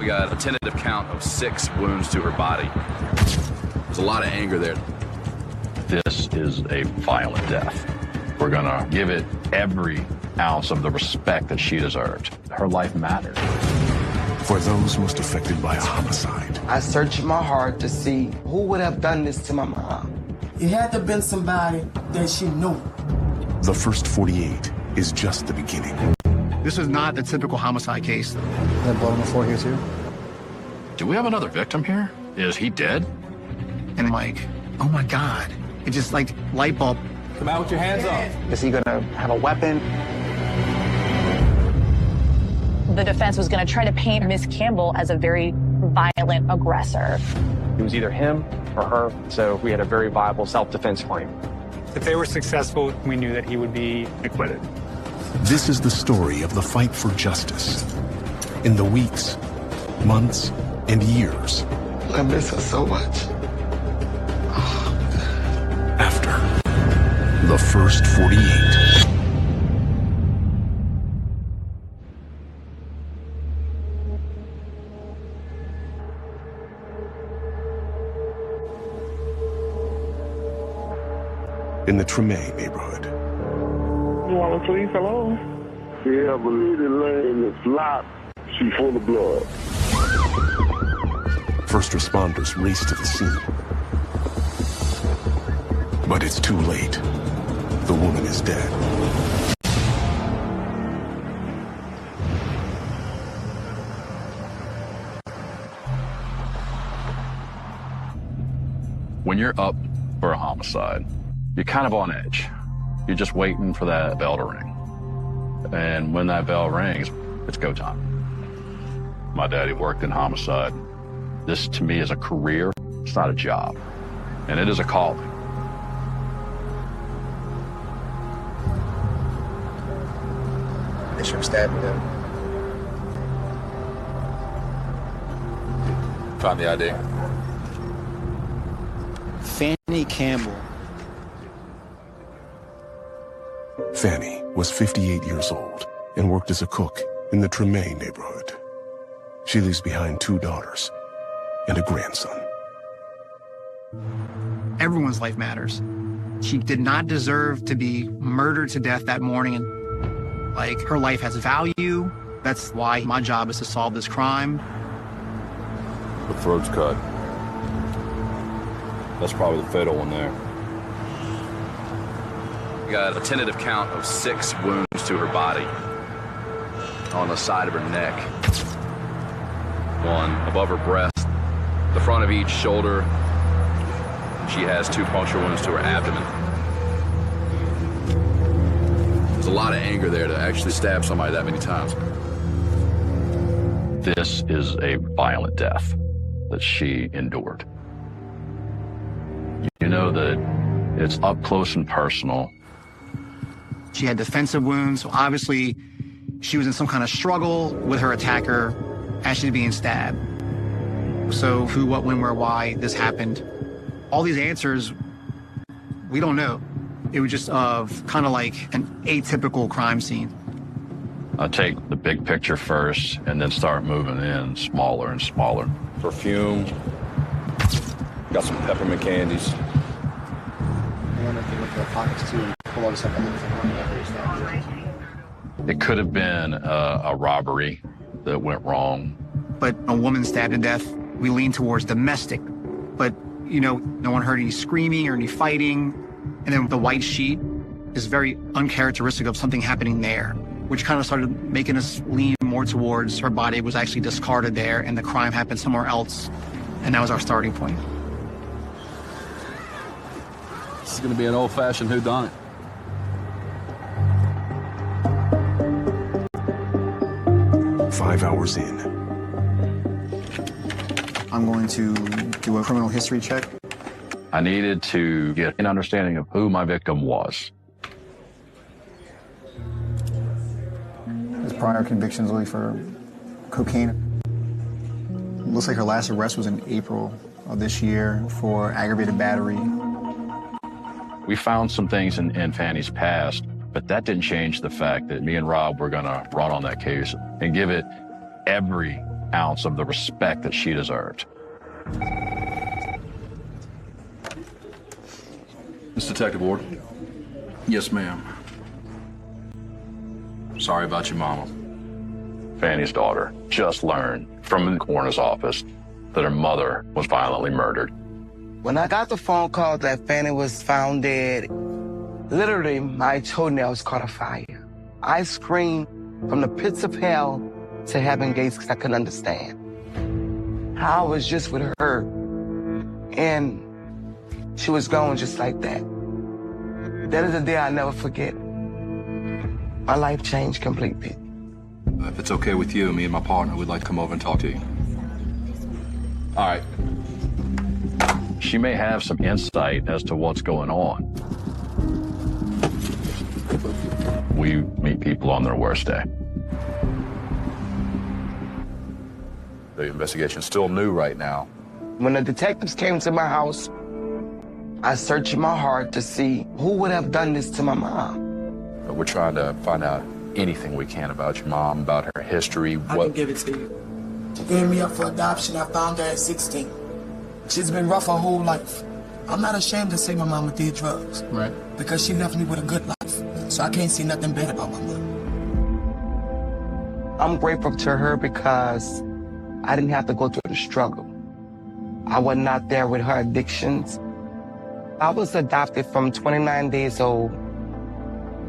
got a tentative count of 6 wounds to her body. There's a lot of anger there. This is a violent death. We're gonna give it every ounce of the respect that she deserved. Her life mattered. For those most affected by a homicide. I searched my heart to see who would have done this to my mom. It had to have been somebody that she knew. The first 48 is just the beginning. This is not the typical homicide case. That blood on the floor here too? Do we have another victim here? Is he dead? And I'm like, oh my God. It just like light bulb. Come out with your hands up. Is he gonna have a weapon? The defense was going to try to paint Miss Campbell as a very violent aggressor. It was either him or her, so we had a very viable self-defense claim. If they were successful, we knew that he would be acquitted. This is the story of the fight for justice. In the weeks, months, and years. I miss her so much. After the first 48. In the Tremay neighborhood. You want to please? Hello? Yeah, I believe the lane is locked. She's full of blood. First responders race to the scene. But it's too late. The woman is dead. When you're up for a homicide, you're kind of on edge. You're just waiting for that bell to ring. And when that bell rings, it's go time. My daddy worked in homicide. This to me is a career, it's not a job. And it is a calling. They should have stabbed him. Found the ID. Fanny Campbell. Fanny was 58 years old and worked as a cook in the Tremay neighborhood. She leaves behind 2 daughters and a grandson. Everyone's life matters. She did not deserve to be murdered to death that morning. And like, her life has value. That's why my job is to solve this crime. The throat's cut. That's probably the fatal one there. We got a tentative count of 6 wounds to her body. On the side of her neck. 1 above her breast. The front of each shoulder. She has 2 puncture wounds to her abdomen. There's a lot of anger there to actually stab somebody that many times. This is a violent death that she endured. You know that it's up close and personal. She had defensive wounds, so obviously she was in some kind of struggle with her attacker as she's being stabbed. So who, what, when, where, why this happened. All these answers, we don't know. It was just kind of like an atypical crime scene. I take the big picture first and then start moving in smaller and smaller. Perfume. Got some peppermint candies. I wonder if they look at their pockets too and pull all this stuff out. It could have been a robbery that went wrong. But a woman stabbed to death, we lean towards domestic. But, you know, no one heard any screaming or any fighting. And then the white sheet is very uncharacteristic of something happening there, which kind of started making us lean more towards her body was actually discarded there and the crime happened somewhere else. And that was our starting point. This is going to be an old-fashioned whodunit. Five hours in. I'm going to do a criminal history check. I needed to get an understanding of who my victim was. His prior convictions really for cocaine. Looks like her last arrest was in April of this year for aggravated battery. We found some things in Fanny's past, but that didn't change the fact that me and Rob were gonna run on that case and give it every ounce of the respect that she deserved. This Detective Ward? Yes, ma'am. Sorry about your mama. Fanny's daughter just learned from the coroner's office that her mother was violently murdered. When I got the phone call that Fanny was found dead, literally my toenails caught a fire. I screamed from the pits of hell to heaven gates because I couldn't understand. I was just with her, and she was gone just like that. That is a day I'll never forget. My life changed completely. If it's okay with you, me and my partner would like to come over and talk to you. All right. She may have some insight as to what's going on. We meet people on their worst day. The investigation's still new right now. When the detectives came to my house, I searched my heart to see who would have done this to my mom. But we're trying to find out anything we can about your mom, about her history. I can give it to you. She gave me up for adoption. I found her at 16. She's been rough her whole life. I'm not ashamed to say my mama did drugs. Right. Because she left me with a good life. So I can't see nothing bad about my mom. I'm grateful to her because I didn't have to go through the struggle. I was not there with her addictions. I was adopted from 29 days old,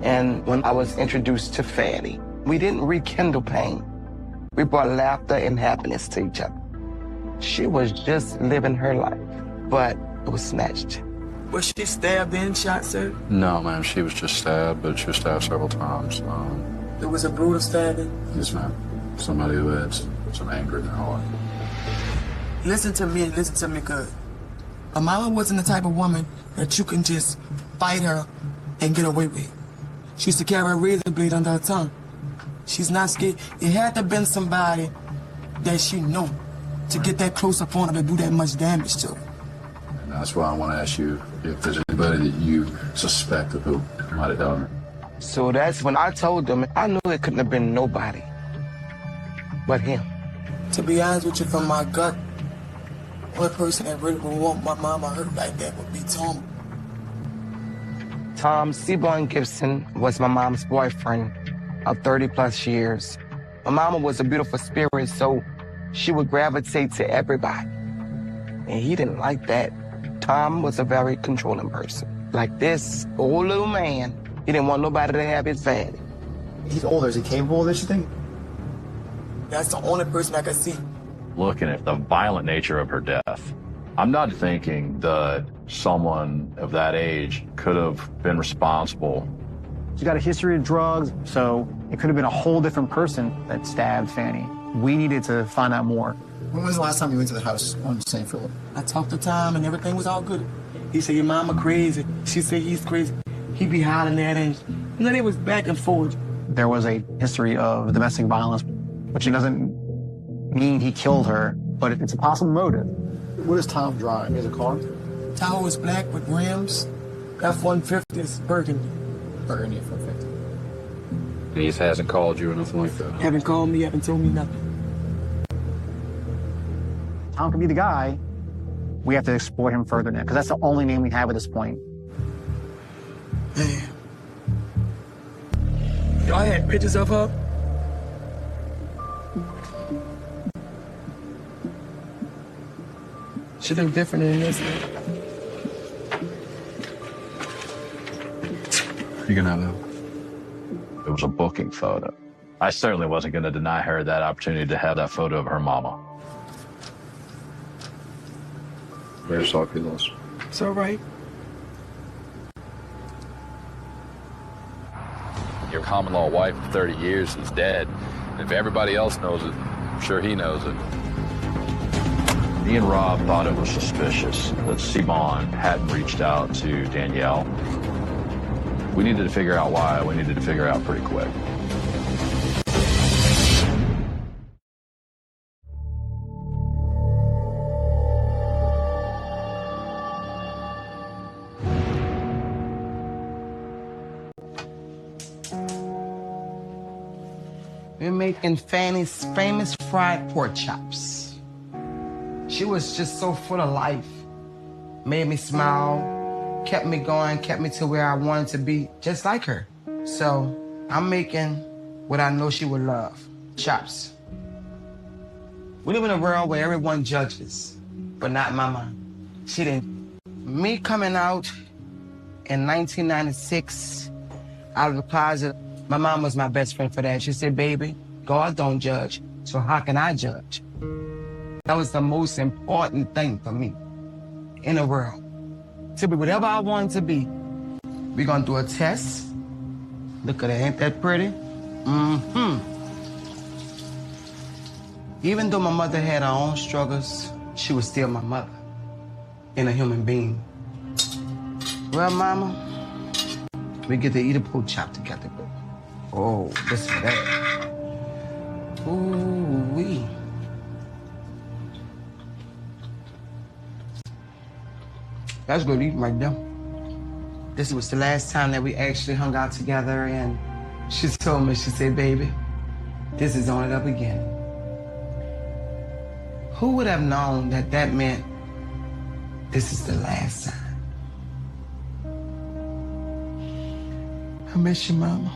and when I was introduced to Fanny, we didn't rekindle pain. We brought laughter and happiness to each other. She was just living her life, but it was snatched. Was she stabbed and shot, sir? No, ma'am, she was just stabbed, but she was stabbed several times. It was a brutal stabbing? Yes, ma'am. Somebody who had some anger in their heart. Listen to me good. My mama wasn't the type of woman that you can just fight her and get away with. She used to carry a razor blade under her tongue. She's not scared. It had to have been somebody that she knew to get that close up on her to do that much damage to her. And that's why I want to ask you if there's anybody that you suspect of who might have done it. So that's when I told them I knew it couldn't have been nobody but him. To be honest with you, from my gut, the only person that really would want my mama hurt like that would be Tom. Tom Seaborn Gibson was my mom's boyfriend of 30+ years. My mama was a beautiful spirit, so she would gravitate to everybody. And he didn't like that. Tom was a very controlling person. Like this old little man, he didn't want nobody to have his Fanny. He's older. Is he capable of this, you think? That's the only person I could see. Looking at the violent nature of her death, I'm not thinking that someone of that age could have been responsible. She's got a history of drugs, so it could have been a whole different person that stabbed Fanny. We needed to find out more. When was the last time you went to the house on St. Philip? I talked to Tom and everything was all good. He said, your mama crazy. She said he's crazy. He be hollering at her. And then it was back and forth. There was a history of domestic violence, which doesn't mean he killed her, but it's a possible motive. What does Tom drive? He has a car? Tahoe is black with rims. F-150 is burgundy. Burgundy F-150. And he hasn't called you or nothing like that? Haven't called me, haven't told me nothing. Tom could be the guy. We have to explore him further now, because that's the only name we have at this point. Man. Y'all had pictures of her? She look different than this. You can have that. It was a booking photo. I certainly wasn't going to deny her that opportunity to have that photo of her mama. Very sorry for your loss. It's all right. Your common law wife of 30 years is dead. If everybody else knows it, I'm sure he knows it. Me and Rob thought it was suspicious that Simon hadn't reached out to Danielle. We needed to figure out why. We needed to figure out pretty quick. We're making Fanny's famous fried pork chops. She was just so full of life. Made me smile, kept me going, kept me to where I wanted to be, just like her. So I'm making what I know she would love, chops. We live in a world where everyone judges, but not my mom. She didn't. Me coming out in 1996 out of the closet, my mom was my best friend for that. She said, baby, God don't judge, so how can I judge? That was the most important thing for me in the world. To be whatever I wanted to be. We're gonna do a test. Look at her, ain't that pretty? Even though my mother had her own struggles, she was still my mother and a human being. Well, mama, we get to eat a pork chop together. Oh, this for that. Ooh-wee. That's good eating right there. This was the last time that we actually hung out together, and she told me, she said, baby, this is only the beginning. Who would have known that that meant this is the last time? I miss you, Mama.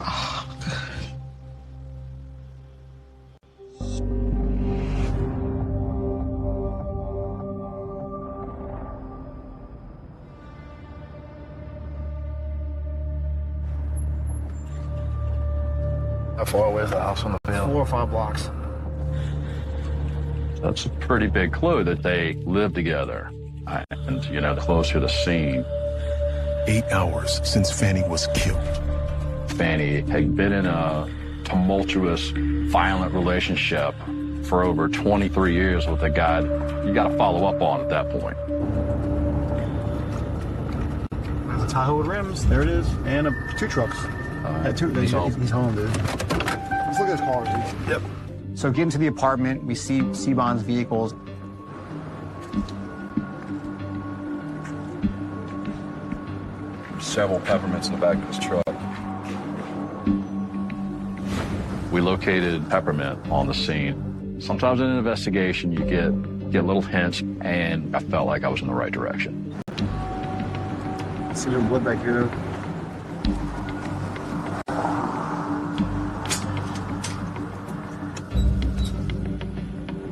Oh, God. How far away is the house on the field? 4 or 5 blocks. That's a pretty big clue that they live together and, you know, close to the scene. 8 hours since Fanny was killed. Fanny had been in a tumultuous, violent relationship for over 23 years with a guy you got to follow up on at that point. There's a Tahoe with rims. There it is. And 2 trucks. He's home. He's home, dude. Let's look at his car, dude. Yep. So get into the apartment. We see Seabond's vehicles. Several peppermints in the back of his truck. We located Peppermint on the scene. Sometimes in an investigation, you get little hints, and I felt like I was in the right direction. See the blood back here, though.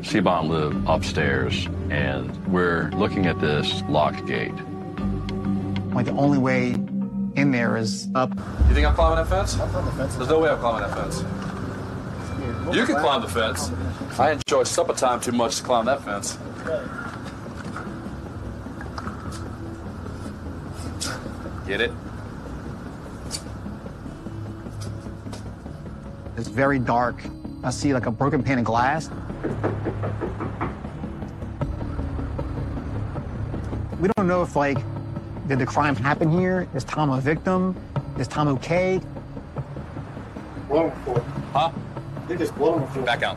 Seabond lived upstairs, and we're looking at this locked gate. Like, the only way in there is up. You think I'm climbing that fence? I'll climb the fence. There's no way I'm climbing that fence. You can climb the fence. I enjoy supper time too much to climb that fence. Get it? It's very dark. I see like a broken pane of glass. We don't know if, like, did the crime happen here? Is Tom a victim? Is Tom okay? Blood on the floor. Huh? I think there's blood on the floor. Back out.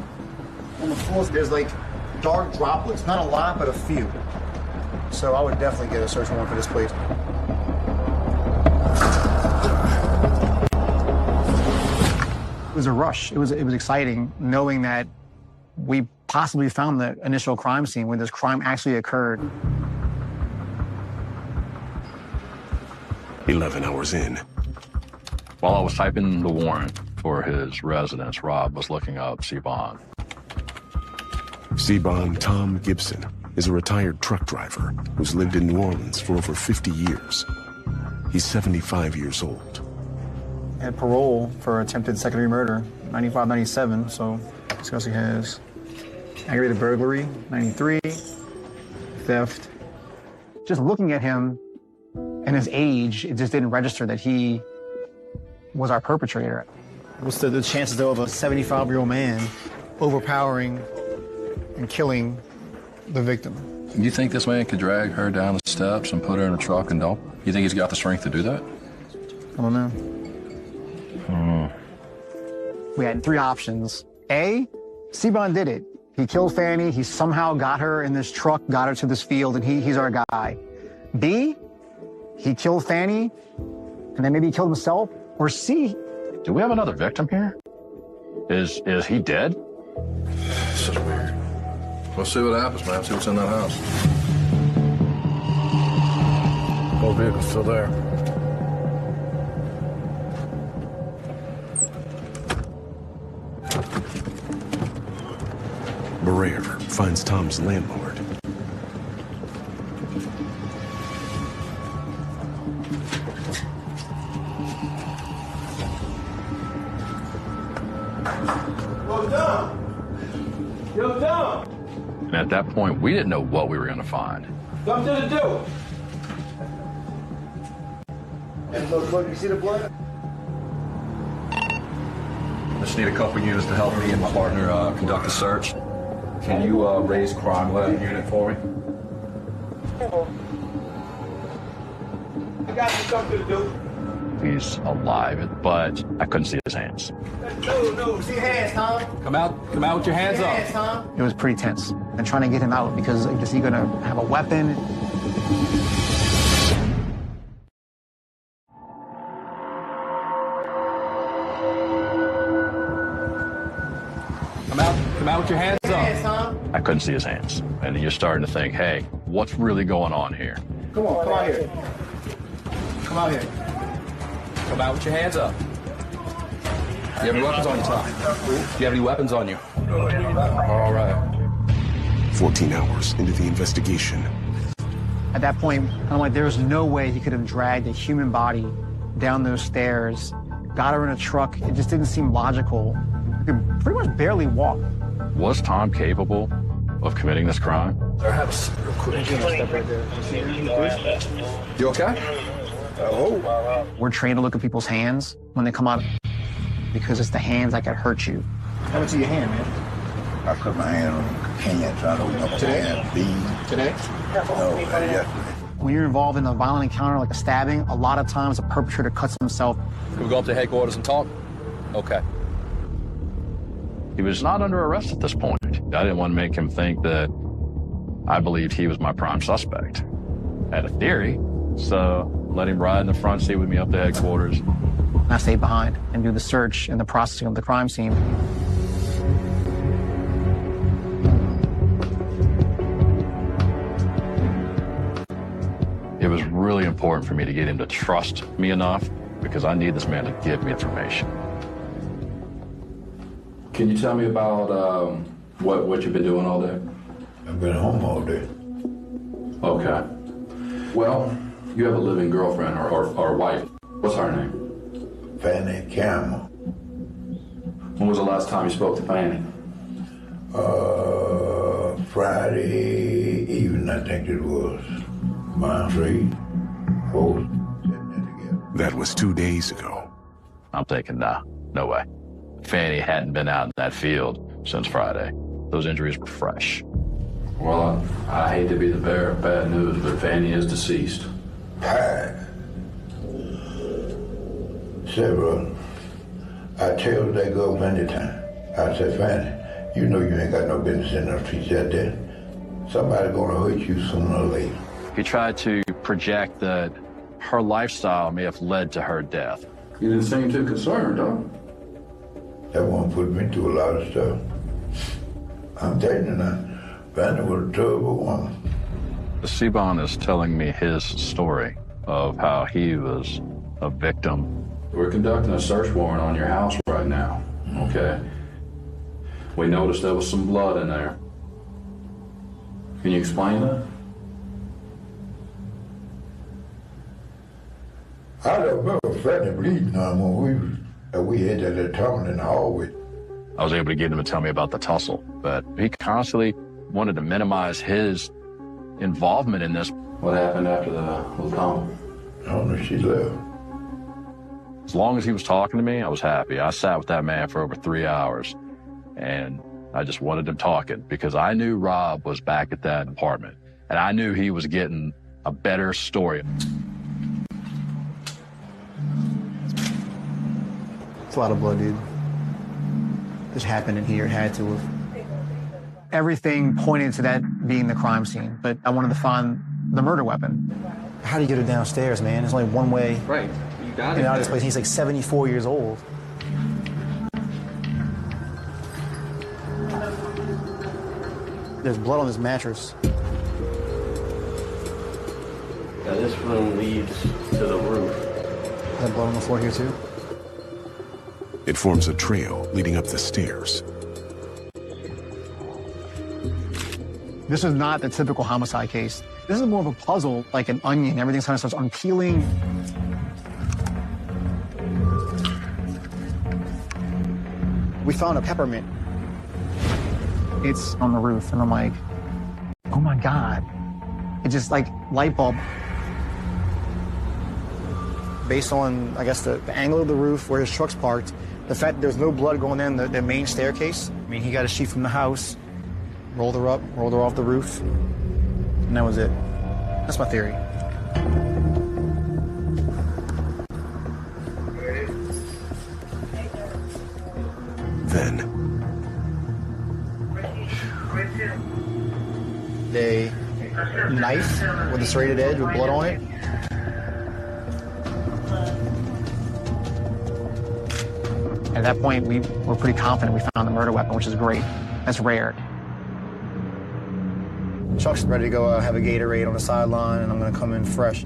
On the floor, there's like dark droplets. Not a lot, but a few. So I would definitely get a search warrant for this place. It was a rush. It was exciting knowing that we possibly found the initial crime scene where this crime actually occurred. 11 hours in. While I was typing the warrant for his residence, Rob was looking up Seabond. Seabond Tom Gibson is a retired truck driver who's lived in New Orleans for over 50 years. He's 75 years old. Had parole for attempted secondary murder, 95, 97, so discuss he has aggravated burglary, 93, theft. Just looking at him and his age, it just didn't register that he was our perpetrator. What's the chances, though, of a 75-year-old man overpowering and killing the victim? You think this man could drag her down the steps and put her in a truck and dump? You think he's got the strength to do that? I don't know. We had 3 options. A, Seabond did it. He killed Fanny. He somehow got her in this truck, got her to this field, and he's our guy. B, he killed Fanny, and then maybe he killed himself. Or C, Do we have another victim here? Is he dead? This is weird. We'll see what happens, man. See what's in that house. Whole vehicle's still there. Barrere finds Tom's landlord. Yo, Dom! And at that point, we didn't know what we were going to find. Come to the door. And look, you see the blood? Just need a couple units to help me and my partner conduct a search. Can you raise crime lab unit for me? I got you something to do. He's alive, but I couldn't see his hands. No, see your hands, Tom. Come out with your hands up. Tom. It was pretty tense. And trying to get him out because is he going to have a weapon? Come out with your hands up. I couldn't see his hands. And then you're starting to think, hey, what's really going on here? Come out here. Come out here. Come out with your hands up. You have any weapons on you, Tom? Do you have any weapons on you? All right. 14 hours into the investigation, At that point, I'm like, there's no way he could have dragged a human body down those stairs, got her in a truck. It just didn't seem logical. He could pretty much barely walk. Was Tom capable of committing this crime? I have a seat real quick. You okay? We're trained to look at people's hands when they come out because it's the hands that could hurt you. How much of your hand, man? I put my hand on the can trying to open up Today? my hand. Today? No, yesterday. When you're involved in a violent encounter like a stabbing, a lot of times the perpetrator cuts himself. Can we go up to headquarters and talk? Okay. He was not under arrest at this point. I didn't want to make him think that I believed he was my prime suspect. I had a theory, so let him ride in the front seat with me up to headquarters. And I stayed behind and do the search and the processing of the crime scene. It was really important for me to get him to trust me enough because I need this man to give me information. Can you tell me about what you've been doing all day? I've been home all day. Okay. Well, you have a living girlfriend or wife. What's her name? Fanny Campbell. When was the last time you spoke to Fanny? Friday evening, I think it was. Around 3, 4, that was 2 days ago. I'm thinking, nah, no way. Fanny hadn't been out in that field since Friday. Those injuries were fresh. Well, I hate to be the bearer of bad news, but Fanny is deceased. Pat said, bro, I tell that girl plenty of time. I said, Fanny, you know you ain't got no business in no streets out there. Somebody gonna hurt you sooner or later. He tried to project that her lifestyle may have led to her death. You didn't seem too concerned, huh? That one put me through a lot of stuff. I'm telling you now, Fanny was a terrible woman. Seaborn is telling me his story of how he was a victim. We're conducting a search warrant on your house right now, okay? We noticed there was some blood in there. Can you explain that? I don't remember Fanny bleeding on when we had that little tunnel in the hallway. I was able to get him to tell me about the tussle, but he constantly wanted to minimize his involvement in this. What happened after the little tunnel? I don't know, she left. As long as he was talking to me, I was happy. I sat with that man for over 3 hours, and I just wanted him talking because I knew Rob was back at that apartment, and I knew he was getting a better story. It's a lot of blood, dude. This happened in here. It had to have. Everything pointed to that being the crime scene, but I wanted to find the murder weapon. How do you get her downstairs, man? There's only one way. Right. You got Out of this place. He's like 74 years old. There's blood on this mattress. Now this room leads to the roof. There's blood on the floor here too. It forms a trail leading up the stairs. This is not the typical homicide case. This is more of a puzzle, like an onion. Everything kind of starts unpeeling. We found a peppermint. It's on the roof, and I'm like, oh my God. It just like light bulb. Based on, I guess, the angle of the roof where his truck's parked, the fact that there's no blood going down the main staircase. I mean, he got a sheet from the house, rolled her up, rolled her off the roof, and that was it. That's my theory. Then, a knife with a serrated edge with blood on it. At that point, we were pretty confident we found the murder weapon, which is great. That's rare. Chuck's ready to go have a Gatorade on the sideline, and I'm going to come in fresh.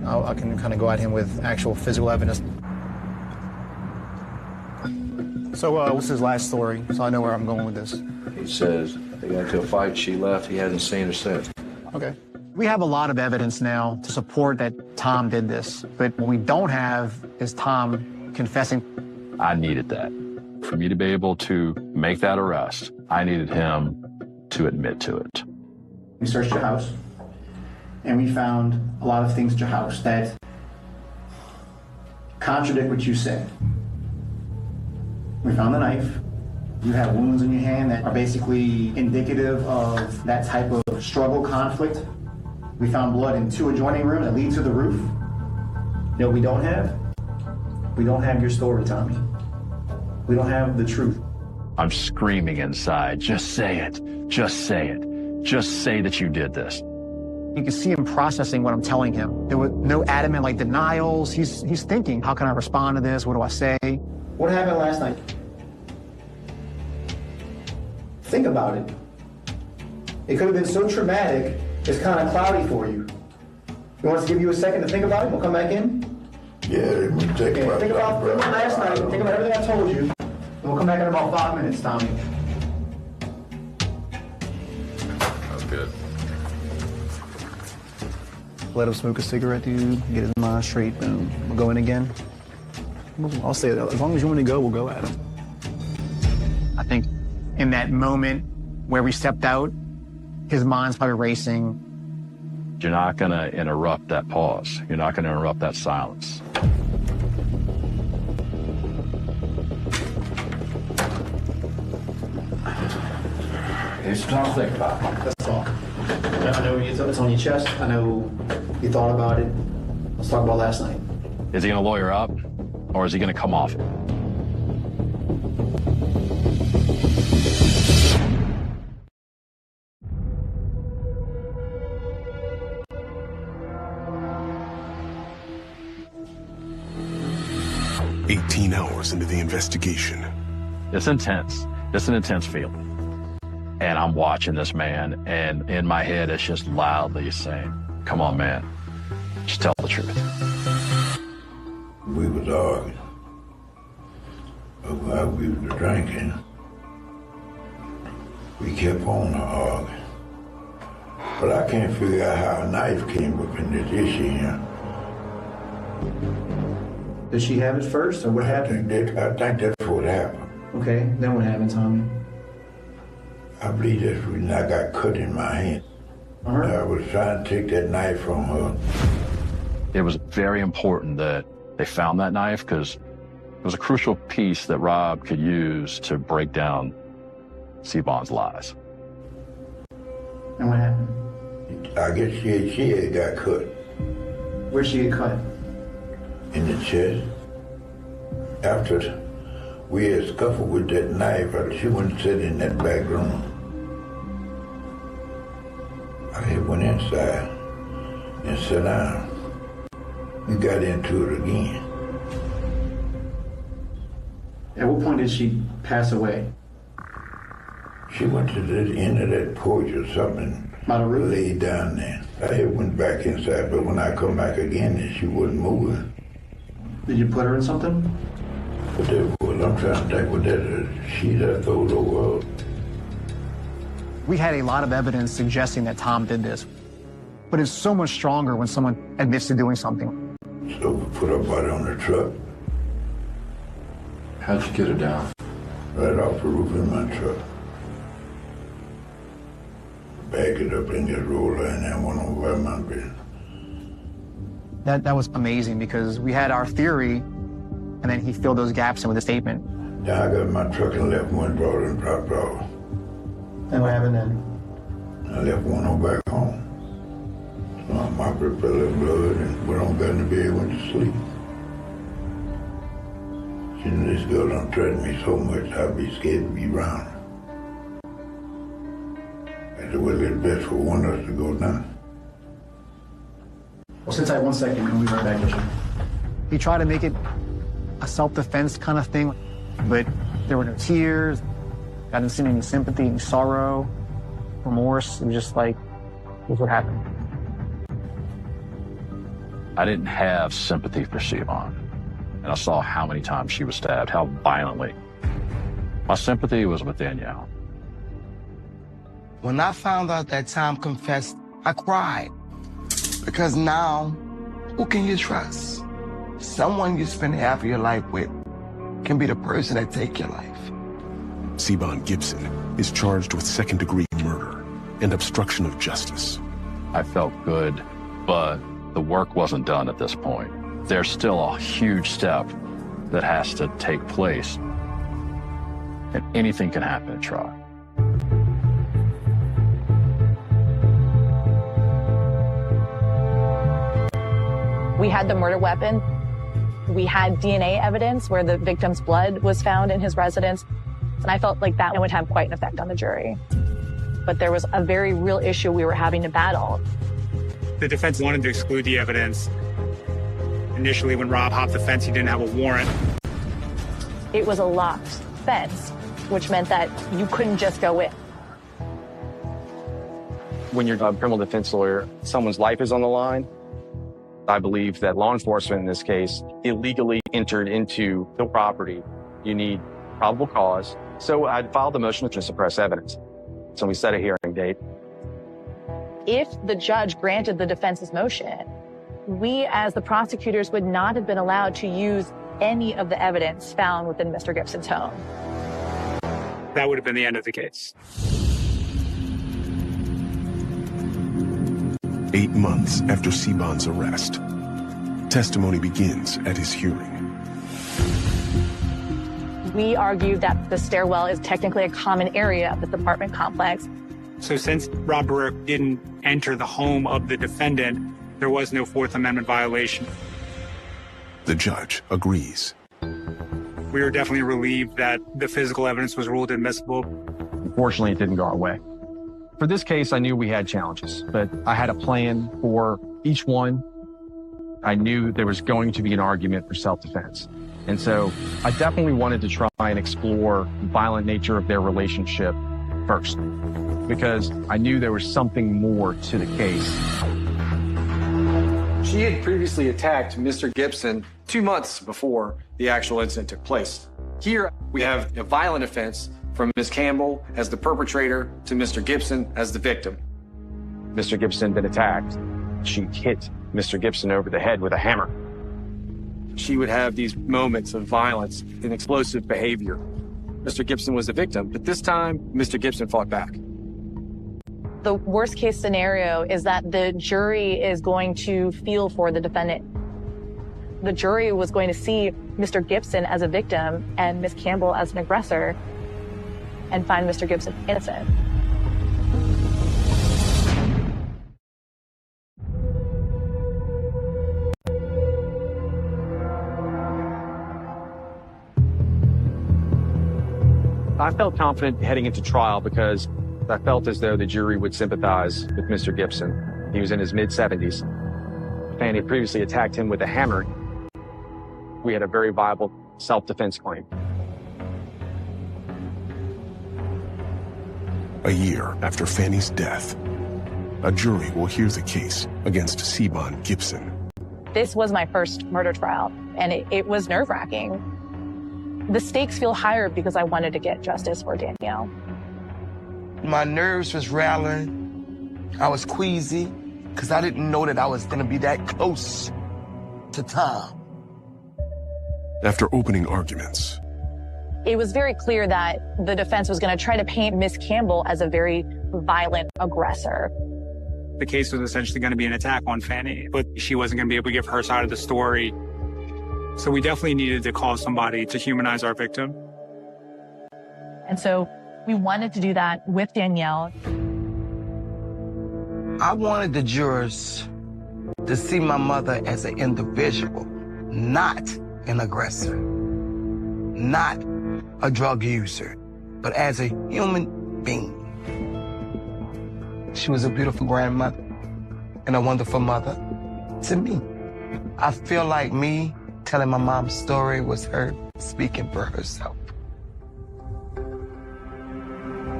I can kind of go at him with actual physical evidence. So what's his last story? So I know where I'm going with this. He says they got into a fight, she left, he hasn't seen her since. Okay. We have a lot of evidence now to support that Tom did this, but what we don't have is Tom confessing. I needed that. For me to be able to make that arrest, I needed him to admit to it. We searched your house, and we found a lot of things at your house that contradict what you said. We found the knife. You have wounds in your hand that are basically indicative of that type of struggle, conflict. We found blood in 2 adjoining rooms that lead to the roof. You know what we don't have? We don't have your story, Tommy. We don't have the truth. I'm screaming inside, just say it, just say it. Just say that you did this. You can see him processing what I'm telling him. There were no adamant like denials. He's thinking, how can I respond to this? What do I say? What happened last night? Think about it. It could have been so traumatic, it's kind of cloudy for you. You want us to give you a second to think about it? We'll come back in? Yeah, let me think about Think about last night. Think about everything I told you. And we'll come back in about 5 minutes, Tommy. That's good. Let him smoke a cigarette, dude. Get his mind straight. Boom. We'll go in again. I'll say that. As long as you want to go, we'll go at him. I think in that moment where we stepped out, his mind's probably racing. You're not going to interrupt that pause. You're not going to interrupt that silence. Here's some time to think about it. Let's talk. I know it's on your chest. I know you thought about it. Let's talk about last night. Is he going to lawyer up, or is he going to come off it? Hours into the investigation. It's intense. It's an intense feeling. And I'm watching this man, and in my head, it's just loudly saying, come on, man, just tell the truth. We was arguing while we were drinking. We kept on arguing. But I can't figure out how a knife came up in this issue here. Did she have it first, or what happened? I think that's what happened. Okay, then what happened, Tommy? I believe that's when I got cut in my hand. I was trying to take that knife from her. It was very important that they found that knife because it was a crucial piece that Rob could use to break down Seabon's lies. And what happened? I guess she had got cut. Where'd she get cut? In the chest. After we had scuffled with that knife, she went and sat in that back room. I had went inside and sat down. We got into it again. At what point did she pass away? She went to the end of that porch or something, laid down there. I went back inside, but when I come back again, she wasn't moving. Did you put her in something? But that was, I'm trying to think what that sheet I threw over. We had a lot of evidence suggesting that Tom did this, but it's so much stronger when someone admits to doing something. So we put her body on the truck. How'd you get her down? Right off the roof of my truck. Back it up and just roll her in there, one over my bed. That was amazing because we had our theory, and then he filled those gaps in with a statement. Then I got in my truck and left one brought and dropped off. And what happened then? I left one on back home. So I mopped her for a little blood and went on back in the bed and went to sleep. She knew this girl done threatened me so much I'd be scared to be around her. I said, well, it's best for one of us to go down. Well, sit tight 1 second and we'll be right back with you. He tried to make it a self-defense kind of thing, but there were no tears. I didn't see any sympathy, any sorrow, remorse. It was just like, here's what happened. I didn't have sympathy for Siobhan, and I saw how many times she was stabbed, how violently. My sympathy was with Danielle. When I found out that Tom confessed, I cried. Because now, who can you trust? Someone you spend half of your life with can be the person that take your life. Siobhan Gibson is charged with second-degree murder and obstruction of justice. I felt good, but the work wasn't done at this point. There's still a huge step that has to take place, and anything can happen at trial. We had the murder weapon. We had DNA evidence where the victim's blood was found in his residence. And I felt like that would have quite an effect on the jury. But there was a very real issue we were having to battle. The defense wanted to exclude the evidence. Initially, when Rob hopped the fence, he didn't have a warrant. It was a locked fence, which meant that you couldn't just go in. When you're a criminal defense lawyer, someone's life is on the line. I believe that law enforcement in this case illegally entered into the property. You need probable cause. So I filed a motion to suppress evidence. So we set a hearing date. If the judge granted the defense's motion, we as the prosecutors would not have been allowed to use any of the evidence found within Mr. Gibson's home. That would have been the end of the case. 8 months after Siobhan's arrest, testimony begins at his hearing. We argued that the stairwell is technically a common area of this apartment complex. So since Rob Baruch didn't enter the home of the defendant, there was no Fourth Amendment violation. The judge agrees. We were definitely relieved that the physical evidence was ruled admissible. Unfortunately, it didn't go our way. For this case, I knew we had challenges, but I had a plan for each one. I knew there was going to be an argument for self-defense. And so I definitely wanted to try and explore the violent nature of their relationship first, because I knew there was something more to the case. She had previously attacked Mr. Gibson 2 months before the actual incident took place. Here we have a violent offense from Ms. Campbell as the perpetrator to Mr. Gibson as the victim. Mr. Gibson had been attacked. She hit Mr. Gibson over the head with a hammer. She would have these moments of violence and explosive behavior. Mr. Gibson was the victim, but this time, Mr. Gibson fought back. The worst case scenario is that the jury is going to feel for the defendant. The jury was going to see Mr. Gibson as a victim and Ms. Campbell as an aggressor and find Mr. Gibson innocent. I felt confident heading into trial because I felt as though the jury would sympathize with Mr. Gibson. He was in his mid-70s. Fanny had previously attacked him with a hammer. We had a very viable self-defense claim. A year after Fanny's death, a jury will hear the case against Seabon Gibson. This was my first murder trial, and it was nerve-wracking. The stakes feel higher because I wanted to get justice for Danielle. My nerves was rattling. I was queasy because I didn't know that I was going to be that close to Tom. After opening arguments, It was very clear that the defense was going to try to paint Miss Campbell as a very violent aggressor. The case was essentially going to be an attack on Fanny, but she wasn't going to be able to give her side of the story. So we definitely needed to call somebody to humanize our victim. And so we wanted to do that with Danielle. I wanted the jurors to see my mother as an individual, not an aggressor, not a drug user, but as a human being. She was a beautiful grandmother and a wonderful mother to me. I feel like me telling my mom's story was her speaking for herself.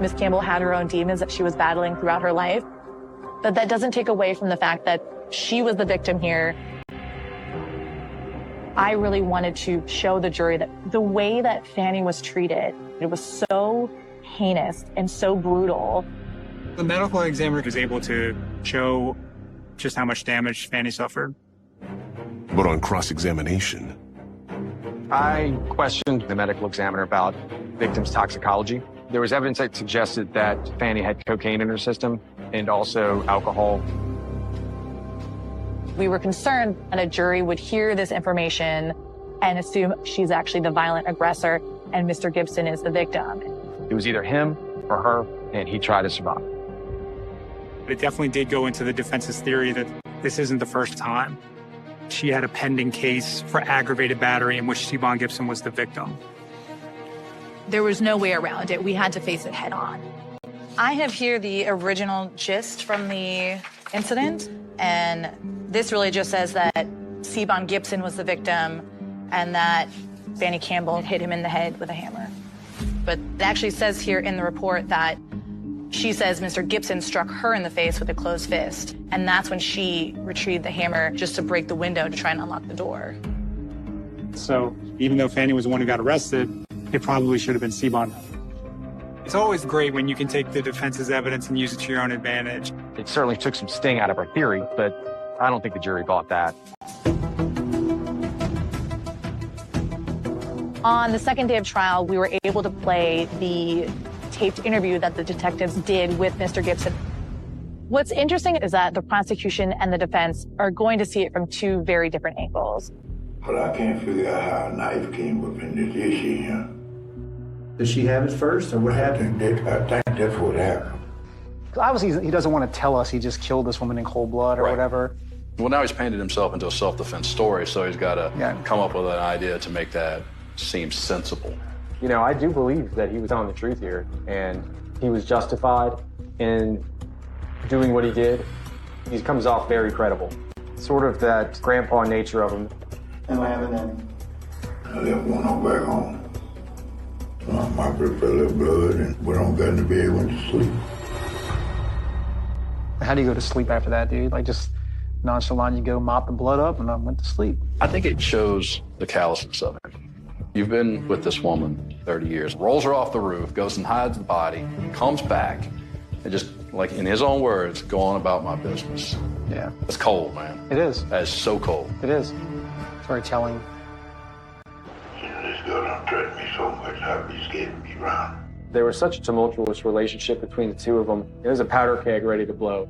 Miss Campbell had her own demons that she was battling throughout her life, but that doesn't take away from the fact that she was the victim here. I really wanted to show the jury that the way that Fanny was treated, it was so heinous and so brutal. The medical examiner was able to show just how much damage Fanny suffered. but on cross-examination, I questioned the medical examiner about victim's toxicology. There was evidence that suggested that Fanny had cocaine in her system and also alcohol. We were concerned that a jury would hear this information and assume she's actually the violent aggressor and Mr. Gibson is the victim. It was either him or her, and he tried to survive. It definitely did go into the defense's theory that this isn't the first time. She had a pending case for aggravated battery in which Seabon Gibson was the victim. There was no way around it. We had to face it head on. I have here the original gist from the incident, and this really just says that Seabon Gibson was the victim and that Fanny Campbell hit him in the head with a hammer. But it actually says here in the report that she says Mr. Gibson struck her in the face with a closed fist, and that's when she retrieved the hammer just to break the window to try and unlock the door. So even though Fanny was the one who got arrested, it probably should have been Seabon. It's always great when you can take the defense's evidence and use it to your own advantage. It certainly took some sting out of our theory, but I don't think the jury bought that. On the second day of trial, we were able to play the taped interview that the detectives did with Mr. Gibson. What's interesting is that the prosecution and the defense are going to see it from two very different angles. But I can't figure out how a knife came up in this issue here. Did she have it first, or what happened? I think that's what happened. Obviously, he doesn't want to tell us he just killed this woman in cold blood or whatever. Well, now he's painted himself into a self-defense story, so he's got to come up with an idea to make that seem sensible. You know, I do believe that he was telling the truth here, and he was justified in doing what he did. He comes off very credible. Sort of that grandpa nature of him. And what happened then? I left one on back home. My mouth fell of blood and went on got in the bed, went to sleep. How do you go to sleep after that, dude? Like, just nonchalant, you go mop the blood up, and I went to sleep. I think it shows the callousness of it. You've been with this woman 30 years, rolls her off the roof, goes and hides the body, comes back, and just, like in his own words, go on about my business. Yeah. It's cold, man. It is. That is so cold. It is. It's very telling. You know, this girl don't threaten me so much, I'd be scared to be around. There was such a tumultuous relationship between the two of them. It was a powder keg ready to blow.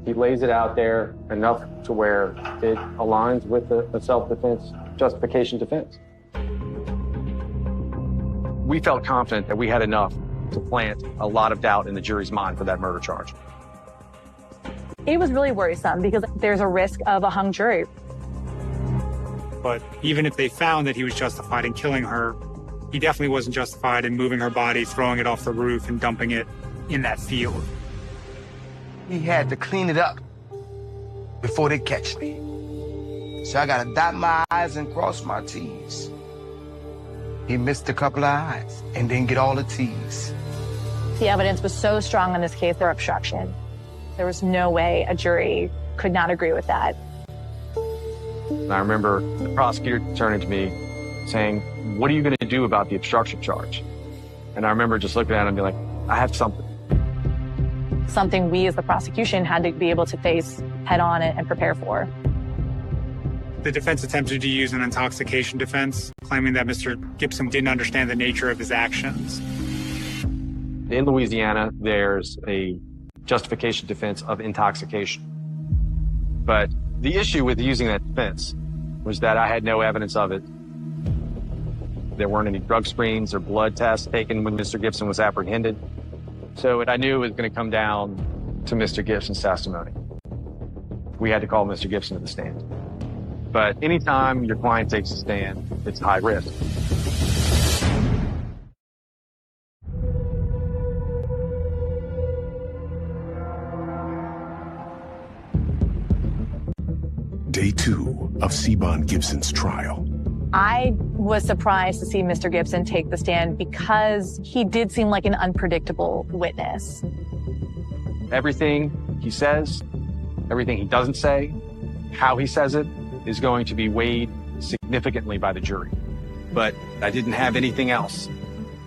He lays it out there enough to where it aligns with a self-defense justification defense. We felt confident that we had enough to plant a lot of doubt in the jury's mind for that murder charge. It was really worrisome because there's a risk of a hung jury. But even if they found that he was justified in killing her, he definitely wasn't justified in moving her body, throwing it off the roof, and dumping it in that field. He had to clean it up before they catch me. So I gotta dot my I's and cross my T's. He missed a couple of I's and didn't get all the T's. The evidence was so strong in this case for obstruction. There was no way a jury could not agree with that. And I remember the prosecutor turning to me saying, "What are you going to do about the obstruction charge?" And I remember just looking at him and being like, "I have something." Something we as the prosecution had to be able to face head on and prepare for. The defense attempted to use an intoxication defense, claiming that Mr. Gibson didn't understand the nature of his actions. In Louisiana, there's a justification defense of intoxication. But the issue with using that defense was that I had no evidence of it. There weren't any drug screens or blood tests taken when Mr. Gibson was apprehended. So I knew it was going to come down to Mr. Gibson's testimony. We had to call Mr. Gibson to the stand. But anytime your client takes a stand, it's high risk. Day 2 of Seabon Gibson's trial. I was surprised to see Mr. Gibson take the stand because he did seem like an unpredictable witness. Everything he says, everything he doesn't say, how he says it, is going to be weighed significantly by the jury. But I didn't have anything else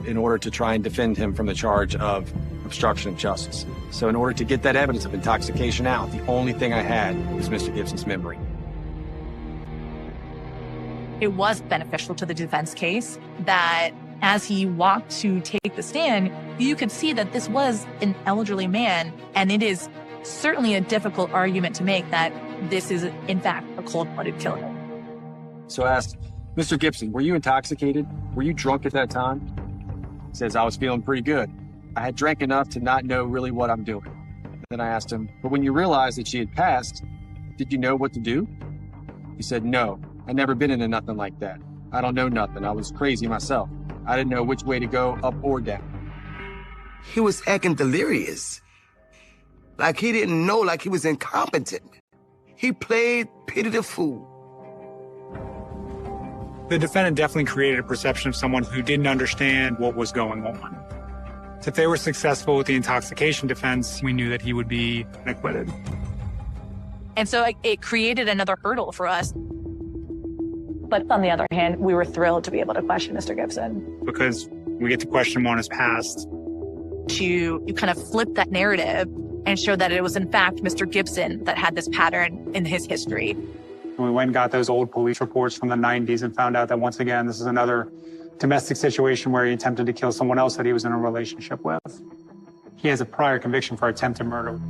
in order to try and defend him from the charge of obstruction of justice. So in order to get that evidence of intoxication out, the only thing I had was Mr. Gibson's memory. It was beneficial to the defense case that as he walked to take the stand, you could see that this was an elderly man, and it is certainly a difficult argument to make that this is, in fact, a cold-blooded killer. So I asked, Mr. Gibson, were you intoxicated? Were you drunk at that time? He says, I was feeling pretty good. I had drank enough to not know really what I'm doing. Then I asked him, but when you realized that she had passed, did you know what to do? He said, no, I'd never been into nothing like that. I don't know nothing. I was crazy myself. I didn't know which way to go, up or down. He was acting delirious. Like he didn't know, like he was incompetent. He played pity the fool. The defendant definitely created a perception of someone who didn't understand what was going on. If they were successful with the intoxication defense, we knew that he would be acquitted. And so it created another hurdle for us. But on the other hand, we were thrilled to be able to question Mr. Gibson. Because we get to question him on his past. You kind of flip that narrative and show that it was, in fact, Mr. Gibson that had this pattern in his history. We went and got those old police reports from the 90s and found out that, once again, this is another domestic situation where he attempted to kill someone else that he was in a relationship with. He has a prior conviction for attempted murder.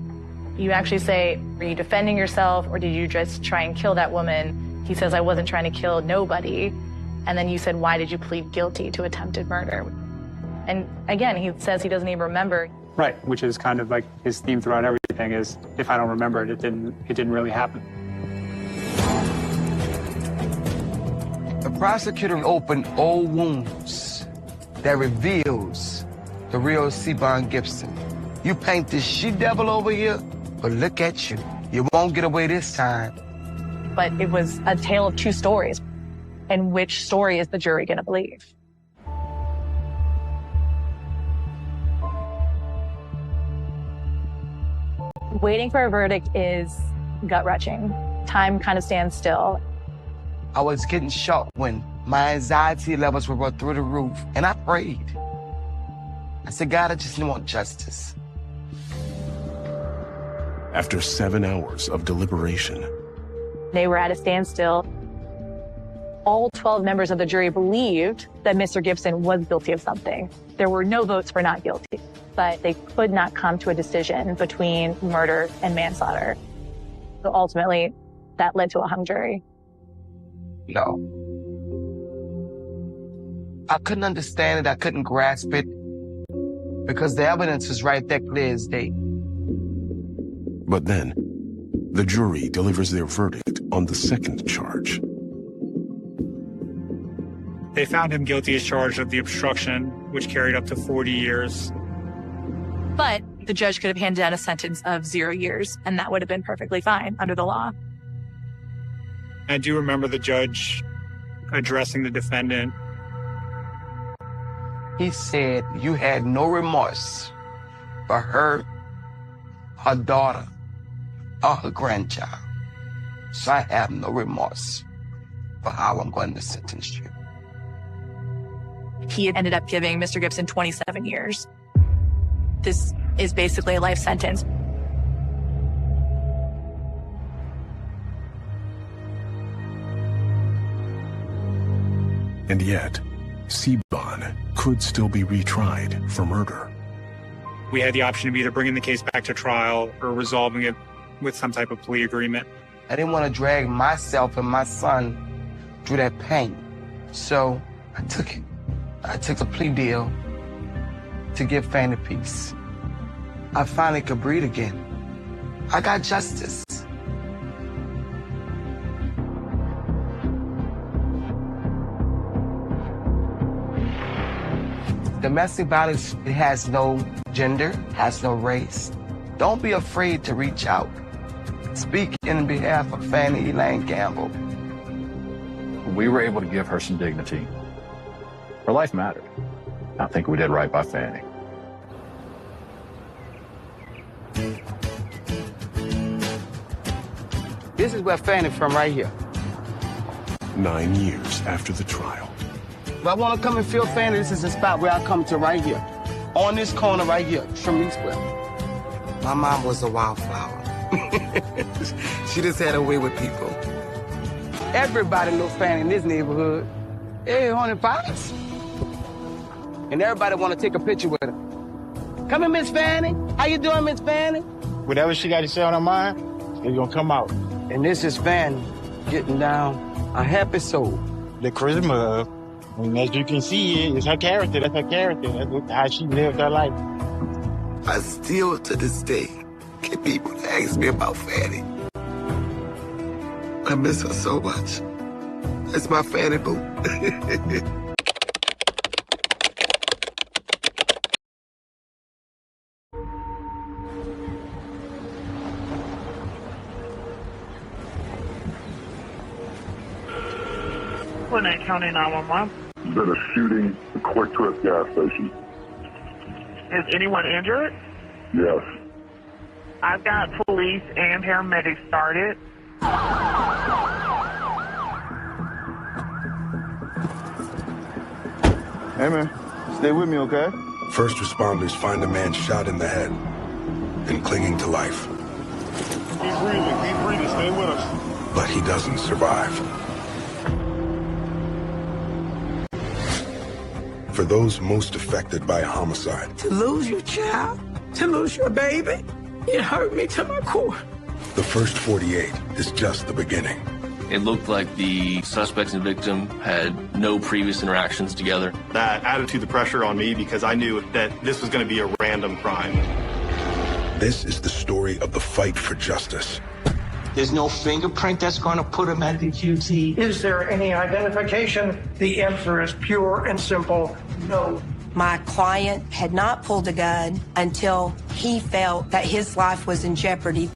You actually say, are you defending yourself or did you just try and kill that woman? He says, I wasn't trying to kill nobody. And then you said, why did you plead guilty to attempted murder? And again, he says he doesn't even remember. Right, which is kind of like his theme throughout everything is, if I don't remember it, it didn't really happen. The prosecutor opened old wounds that reveals the real Seabon Gibson. You paint this she-devil over here, but look at you. You won't get away this time. But it was a tale of two stories. And which story is the jury going to believe? Waiting for a verdict is gut-wrenching. Time kind of stands still. I was getting shocked when my anxiety levels were through the roof, and I prayed. I said, God, I just want justice. After 7 hours of deliberation, they were at a standstill. All 12 members of the jury believed that Mr. Gibson was guilty of something. There were no votes for not guilty, but they could not come to a decision between murder and manslaughter. So ultimately, that led to a hung jury. No. I couldn't understand it. I couldn't grasp it because the evidence was right there clear as day. But then, the jury delivers their verdict on the second charge. They found him guilty as charged of the obstruction, which carried up to 40 years. But the judge could have handed down a sentence of 0 years, and that would have been perfectly fine under the law. I do remember the judge addressing the defendant. He said you had no remorse for her, her daughter, or her grandchild. So I have no remorse for how I'm going to sentence you. He ended up giving Mr. Gibson 27 years. This is basically a life sentence. And yet, Seabon could still be retried for murder. We had the option of either bringing the case back to trial or resolving it with some type of plea agreement. I didn't want to drag myself and my son through that pain. So I took it. I took a plea deal to give Fanny peace. I finally could breathe again. I got justice. Domestic violence, it has no gender, has no race. Don't be afraid to reach out. Speak in behalf of Fanny Elaine Campbell. We were able to give her some dignity. Her life mattered. I think we did right by Fanny. This is where Fanny from right here. 9 years after the trial. If I want to come and feel Fanny, this is the spot where I come to right here. On this corner right here, Tremere Square. My mom was a wildflower. She just had a way with people. Everybody knows Fanny in this neighborhood. Hey, honey pots. And everybody want to take a picture with her. Come in, Miss Fanny. How you doing, Miss Fanny? Whatever she got to say on her mind, it's gonna come out. And this is Fanny getting down a happy soul. The charisma, and as you can see, it's her character. That's her character. That's how she lived her life. I still, to this day, get people to ask me about Fanny. I miss her so much. That's my Fanny boo. County 911. Been a shooting at Quick Trip gas station. Is anyone injured? Yes. I've got police and paramedics started. Hey man, stay with me, okay? First responders find a man shot in the head and clinging to life. Keep breathing, stay with us. But he doesn't survive. For those most affected by a homicide, To lose your child, to lose your baby, it hurt me to my core. the first 48 is just the beginning. It looked like the suspects and victim had no previous interactions together. That added to the pressure on me because I knew that this was going to be a random crime. This is the story of the fight for justice. There's no fingerprint that's going to put him at the QT. Is there any identification? The answer is pure and simple, no. My client had not pulled a gun until he felt that his life was in jeopardy.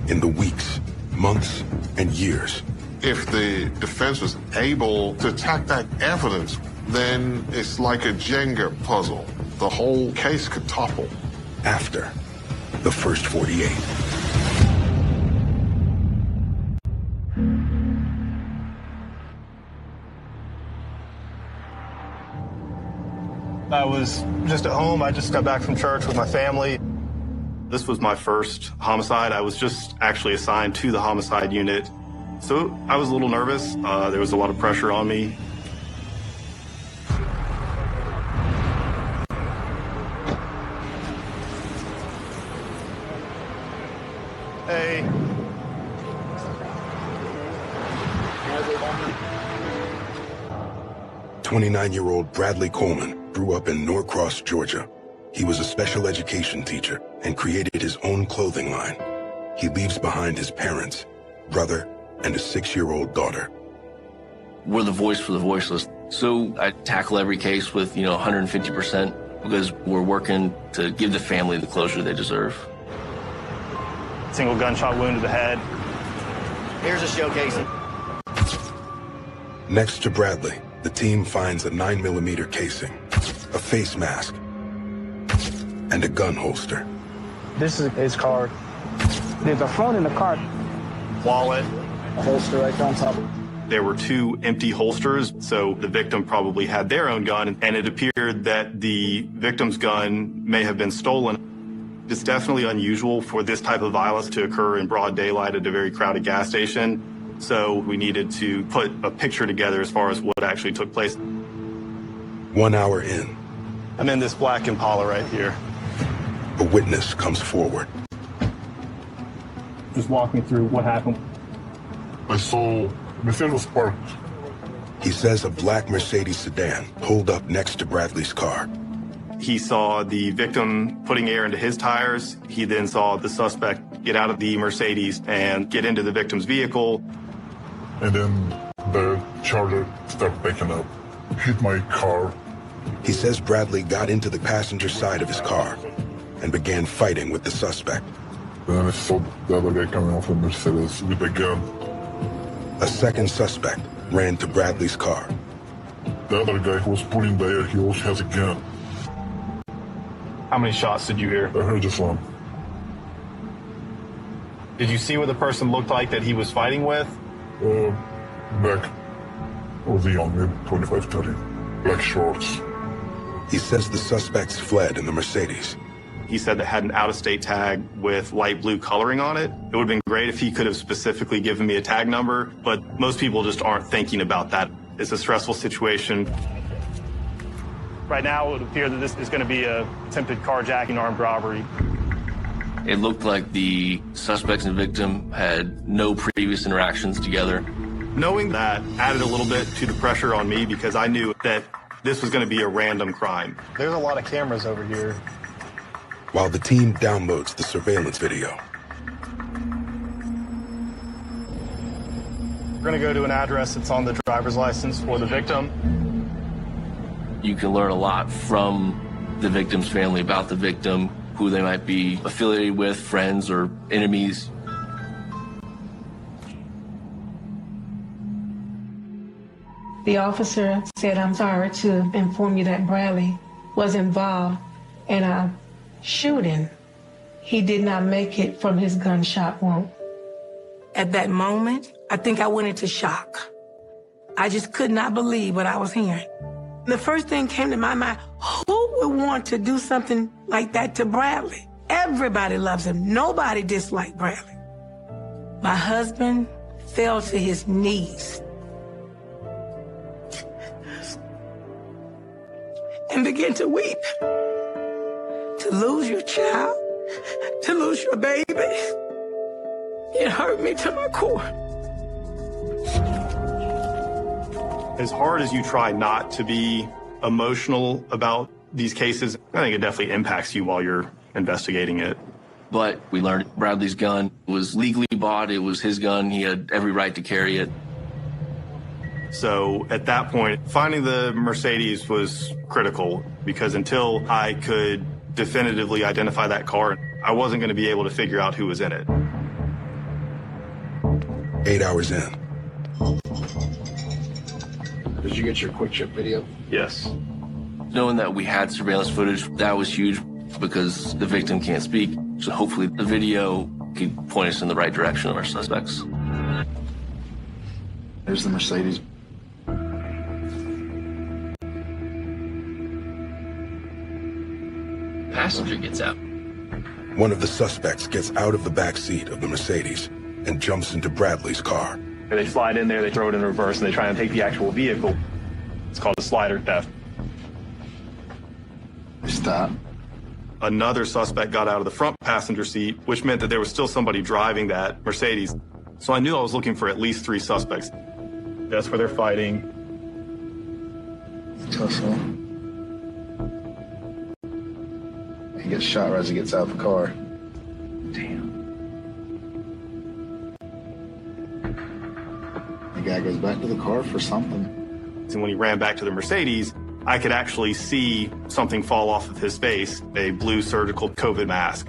In the weeks, months, and years, If the defense was able to attack that evidence, then it's like a Jenga puzzle. The whole case could topple. after the first 48. I was just at home. I just got back from church with my family. This was my first homicide. I was just actually assigned to the homicide unit. So I was a little nervous. There was a lot of pressure on me. Hey. 29-year-old Bradley Coleman grew up in Norcross, Georgia. He was a special education teacher and created his own clothing line. He leaves behind his parents, brother, and a 6-year-old daughter. We're the voice for the voiceless. So I tackle every case with, 150% because we're working to give the family the closure they deserve. Single gunshot wound to the head. Here's a showcasing. Next to Bradley, the team finds a 9mm casing, a face mask, and a gun holster. This is his card. There's a phone in the car. Wallet. A holster right there on top. There were 2 empty holsters, so the victim probably had their own gun, and it appeared that the victim's gun may have been stolen. It's definitely unusual for this type of violence to occur in broad daylight at a very crowded gas station, so we needed to put a picture together as far as what actually took place. 1 hour in, I'm in this black Impala right here. a witness comes forward. Just walk me through what happened. I saw Mercedes parked. He says a black Mercedes sedan pulled up next to Bradley's car. He saw the victim putting air into his tires. He then saw the suspect get out of the Mercedes and get into the victim's vehicle. And then the Charger started backing up, hit my car. He says Bradley got into the passenger side of his car and began fighting with the suspect. Then I saw the other guy coming off the Mercedes with a gun. A second suspect ran to Bradley's car. The other guy who was pulling the air, he also has a gun. How many shots did you hear? I heard just one. Did you see what the person looked like that he was fighting with? Back. I was young, maybe 25, 30. Black shorts. He says the suspects fled in the Mercedes. He said that had an out-of-state tag with light blue coloring on it. It would have been great if he could have specifically given me a tag number, but most people just aren't thinking about that. It's a stressful situation. Right now, it would appear that this is going to be an attempted carjacking, armed robbery. It looked like the suspects and victim had no previous interactions together. Knowing that added a little bit to the pressure on me because I knew that this was going to be a random crime. There's a lot of cameras over here. While the team downloads the surveillance video, We're going to go to an address that's on the driver's license for the victim. You can learn a lot from the victim's family about the victim, who they might be affiliated with, friends or enemies. The officer said, "I'm sorry to inform you that Bradley was involved in a shooting. He did not make it from his gunshot wound." At that moment, I think I went into shock. I just could not believe what I was hearing. The first thing came to my mind, who would want to do something like that to Bradley? Everybody loves him. Nobody disliked Bradley. My husband fell to his knees and began to weep. To lose your child, to lose your baby, it hurt me to my core. As hard as you try not to be emotional about these cases, I think it definitely impacts you while you're investigating it. But we learned Bradley's gun was legally bought. It was his gun. He had every right to carry it. So at that point, finding the Mercedes was critical because until I could definitively identify that car, I wasn't going to be able to figure out who was in it. 8 hours in. Did you get your quick trip video? Yes. Knowing that we had surveillance footage, that was huge because the victim can't speak. So hopefully the video could point us in the right direction of our suspects. There's the Mercedes. Passenger gets out. One of the suspects gets out of the back seat of the Mercedes and jumps into Bradley's car. They slide in there, they throw it in reverse, and they try and take the actual vehicle. It's called a slider theft. Stop. Another suspect got out of the front passenger seat, which meant that there was still somebody driving that Mercedes. So I knew I was looking for at least 3 suspects. That's where they're fighting. Tussle. He gets shot right as he gets out of the car. Damn. The guy goes back to the car for something. And when he ran back to the Mercedes, I could actually see something fall off of his face, a blue surgical COVID mask.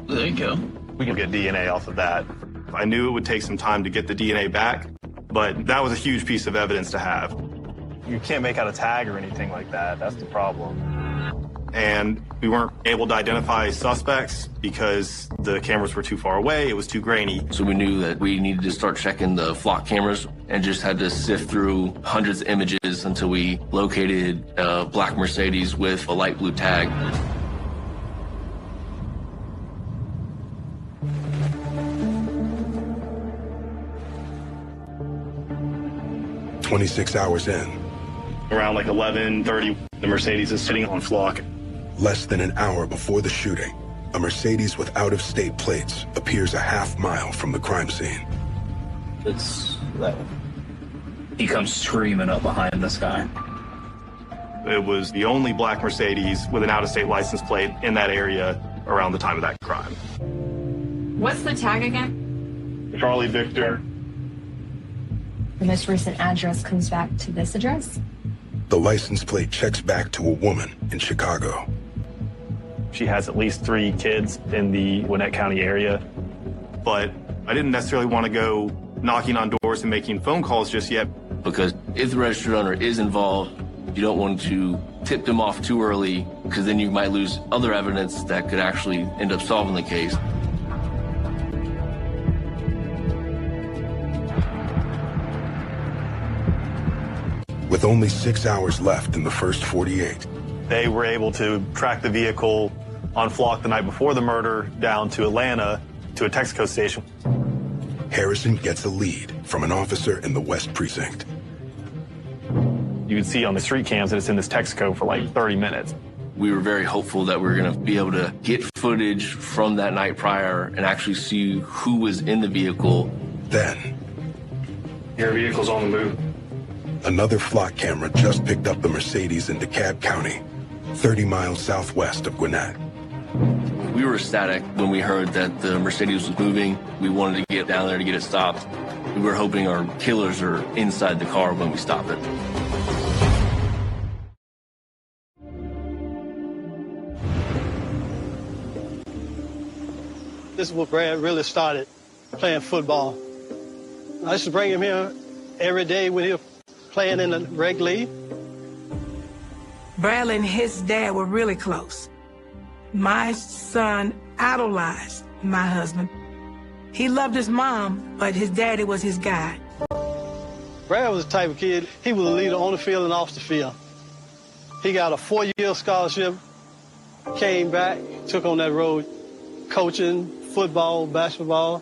There you go. We can get DNA off of that. I knew it would take some time to get the DNA back, but that was a huge piece of evidence to have. You can't make out a tag or anything like that. That's the problem. and we weren't able to identify suspects because the cameras were too far away, it was too grainy. So we knew that we needed to start checking the flock cameras and just had to sift through hundreds of images until we located a black Mercedes with a light blue tag. "26 hours in, Around like 11:30, the Mercedes is sitting on flock. less than an hour before the shooting, a Mercedes with out-of-state plates appears a half-mile from the crime scene. It's that he comes screaming up behind this guy. It was the only black Mercedes with an out-of-state license plate in that area around the time of that crime. What's the tag again? Charlie Victor. The most recent address comes back to this address? The license plate checks back to a woman in Chicago. She has at least 3 kids in the Gwinnett County area. But I didn't necessarily want to go knocking on doors and making phone calls just yet. Because if the registered owner is involved, you don't want to tip them off too early, because then you might lose other evidence that could actually end up solving the case. With only 6 hours left in the first 48, They were able to track the vehicle on flock the night before the murder down to Atlanta to a Texaco station. Harrison gets a lead from an officer in the West Precinct. You can see on the street cams that it's in this Texaco for like 30 minutes. We were very hopeful that we were going to be able to get footage from that night prior and actually see who was in the vehicle. Then, Your vehicle's on the move. another flock camera just picked up the Mercedes in DeKalb County, 30 miles southwest of Gwinnett. We were ecstatic when we heard that the Mercedes was moving. We wanted to get down there to get it stopped. We were hoping our killers are inside the car when we stop it. This is where Brad really started playing football. I used to bring him here every day when he was playing in the reg league. Bradley and his dad were really close. My son idolized my husband. He loved his mom, but his daddy was his guy. Brad was the type of kid, he was a leader on the field and off the field. He got a 4-year scholarship, came back, took on that road, coaching, football, basketball.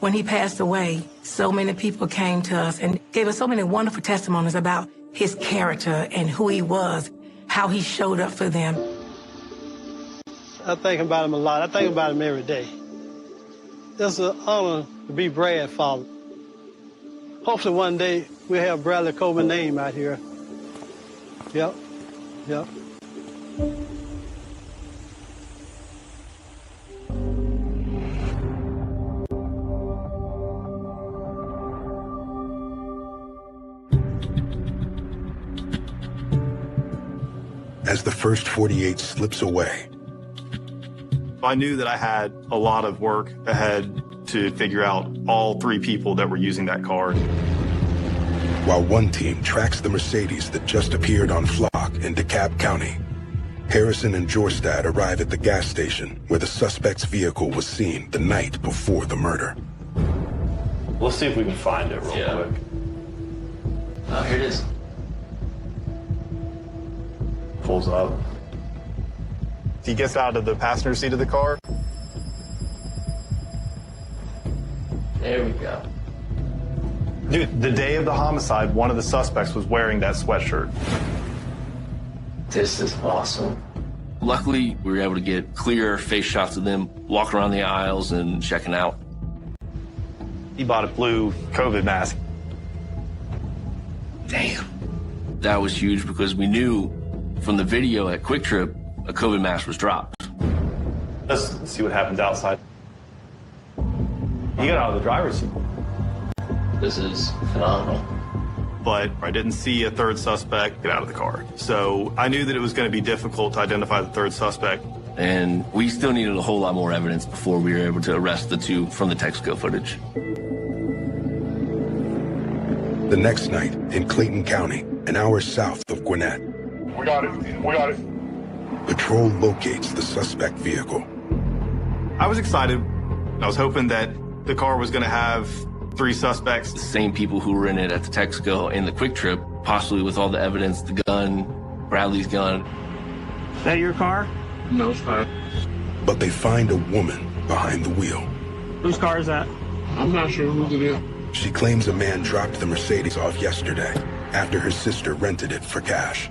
When he passed away, so many people came to us and gave us so many wonderful testimonies about his character and who he was, how he showed up for them. I think about him a lot. I think about him every day. It's an honor to be Brad's father. Hopefully one day we'll have Bradley Coleman's name out here. Yep, yep. As the first 48 slips away, I knew that I had a lot of work ahead to figure out all 3 people that were using that car. while one team tracks the Mercedes that just appeared on Flock in DeKalb County, Harrison and Jorstad arrive at the gas station where the suspect's vehicle was seen the night before the murder. Let's see if we can find it real quick. Oh, here it is. Pulls up. He gets out of the passenger seat of the car. There we go. Dude, the day of the homicide, one of the suspects was wearing that sweatshirt. This is awesome. Luckily, we were able to get clear face shots of them walking around the aisles and checking out. He bought a blue COVID mask. Damn. That was huge because we knew from the video at Quick Trip, a COVID mask was dropped. Let's see what happens outside. He got out of the driver's seat. This is phenomenal. But I didn't see a third suspect get out of the car. So I knew that it was going to be difficult to identify the third suspect. And we still needed a whole lot more evidence before we were able to arrest the two from the Texaco footage. The next night in Clayton County, an hour south of Gwinnett. We got it. We got it. Patrol locates the suspect vehicle. I was excited. I was hoping that the car was going to have 3 suspects. The same people who were in it at the Texaco and the Quick Trip, possibly with all the evidence, the gun, Bradley's gun. Is that your car? No, it's not. But they find a woman behind the wheel. Whose car is that? I'm not sure whose it is. She claims a man dropped the Mercedes off yesterday after her sister rented it for cash.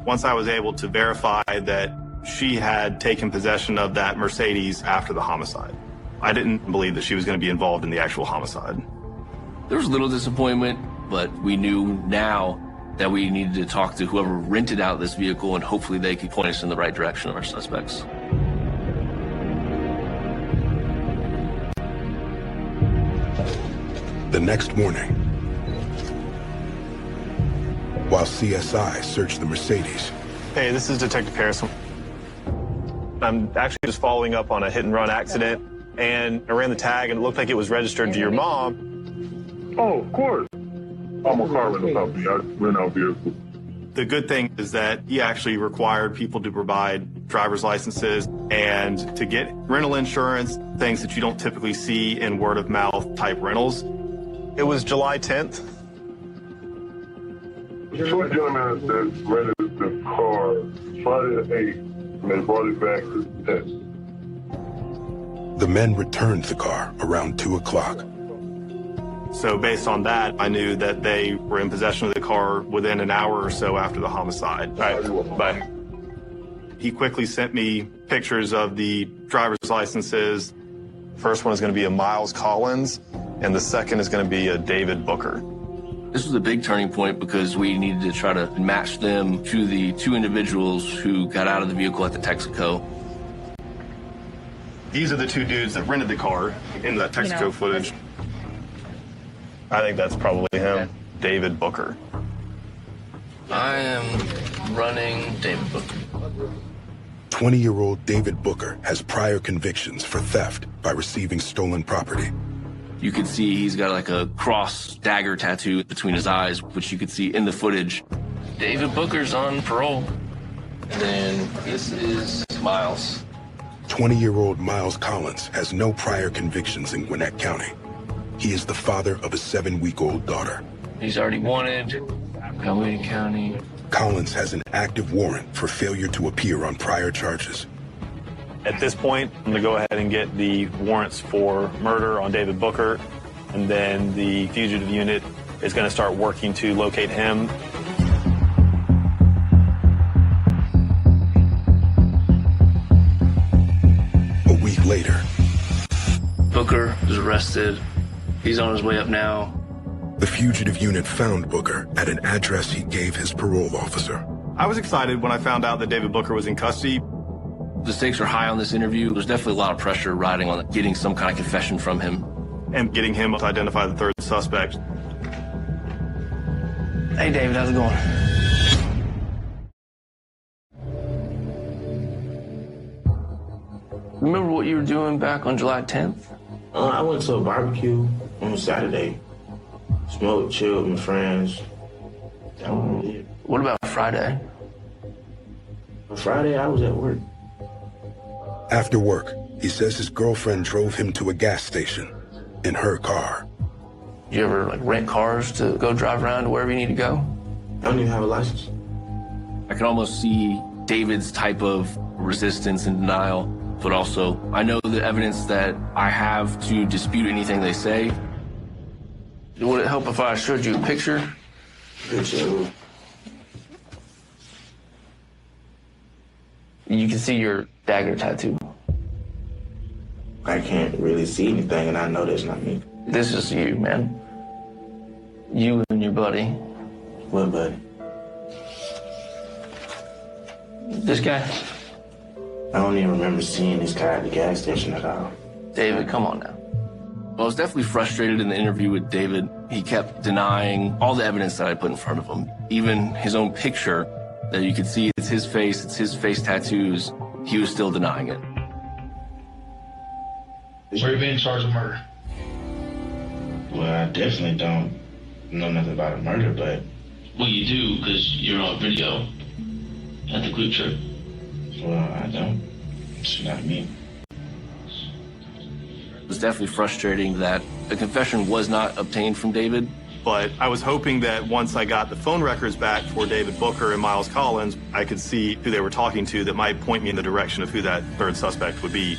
Once I was able to verify that she had taken possession of that Mercedes after the homicide, I didn't believe that she was going to be involved in the actual homicide. There was a little disappointment, but we knew now that we needed to talk to whoever rented out this vehicle, and hopefully they could point us in the right direction of our suspects. The next morning, while CSI searched the Mercedes. Hey, this is Detective Harrison. I'm actually just following up on a hit-and-run accident, and I ran the tag, and it looked like it was registered to your mom. Oh, of course. I'm a car rental company. I rent out vehicles. The good thing is that he actually required people to provide driver's licenses and to get rental insurance, things that you don't typically see in word-of-mouth type rentals. It was July 10th. The 2 gentlemen that rented the car Friday the 8th, and they brought it back to the test. The men returned the car around 2 o'clock. So based on that, I knew that they were in possession of the car within an hour or so after the homicide. All right, bye. He quickly sent me pictures of the driver's licenses. First one is going to be a Miles Collins, and the second is going to be a David Booker. This was a big turning point because we needed to try to match them to the 2 individuals who got out of the vehicle at the Texaco. These are the 2 dudes that rented the car in that Texaco footage. I think that's probably him, David Booker. I am running David Booker. 20-year-old David Booker has prior convictions for theft by receiving stolen property. You could see he's got like a cross dagger tattoo between his eyes, which you could see in the footage. David Booker's on parole. And then this is Miles. 20-year-old Miles Collins has no prior convictions in Gwinnett County. He is the father of a 7-week-old daughter. He's already wanted. Wayne County. Collins has an active warrant for failure to appear on prior charges. At this point, I'm going to go ahead and get the warrants for murder on David Booker, and then the fugitive unit is going to start working to locate him. A week later, Booker is arrested. He's on his way up now. The fugitive unit found Booker at an address he gave his parole officer. I was excited when I found out that David Booker was in custody. The stakes are high on this interview. There's definitely a lot of pressure riding on getting some kind of confession from him. And getting him to identify the 3rd suspect. Hey, David, how's it going? Remember what you were doing back on July 10th? I went to a barbecue on Saturday. Smoked, chilled with my friends. That was really it. What about Friday? On Friday, I was at work. After work, he says his girlfriend drove him to a gas station in her car. You ever rent cars to go drive around to wherever you need to go? I don't even have a license. I can almost see David's type of resistance and denial, but also I know the evidence that I have to dispute anything they say. Would it help if I showed you a picture? Picture? You can see your dagger tattoo. I can't really see anything, and I know that's not me. This is you, man. You and your buddy. What buddy? This guy. I don't even remember seeing this guy at the gas station at all. David, come on now. Well, I was definitely frustrated in the interview with David. He kept denying all the evidence that I put in front of him. Even his own picture that you could see it's his face tattoos. He was still denying it. Where you being charged with murder? Well, I definitely don't know nothing about a murder, but... Well, you do, because you're on video at the Quick Trip. I don't. It's not me. It was definitely frustrating that a confession was not obtained from David. But I was hoping that once I got the phone records back for David Booker and Miles Collins, I could see who they were talking to that might point me in the direction of who that third suspect would be.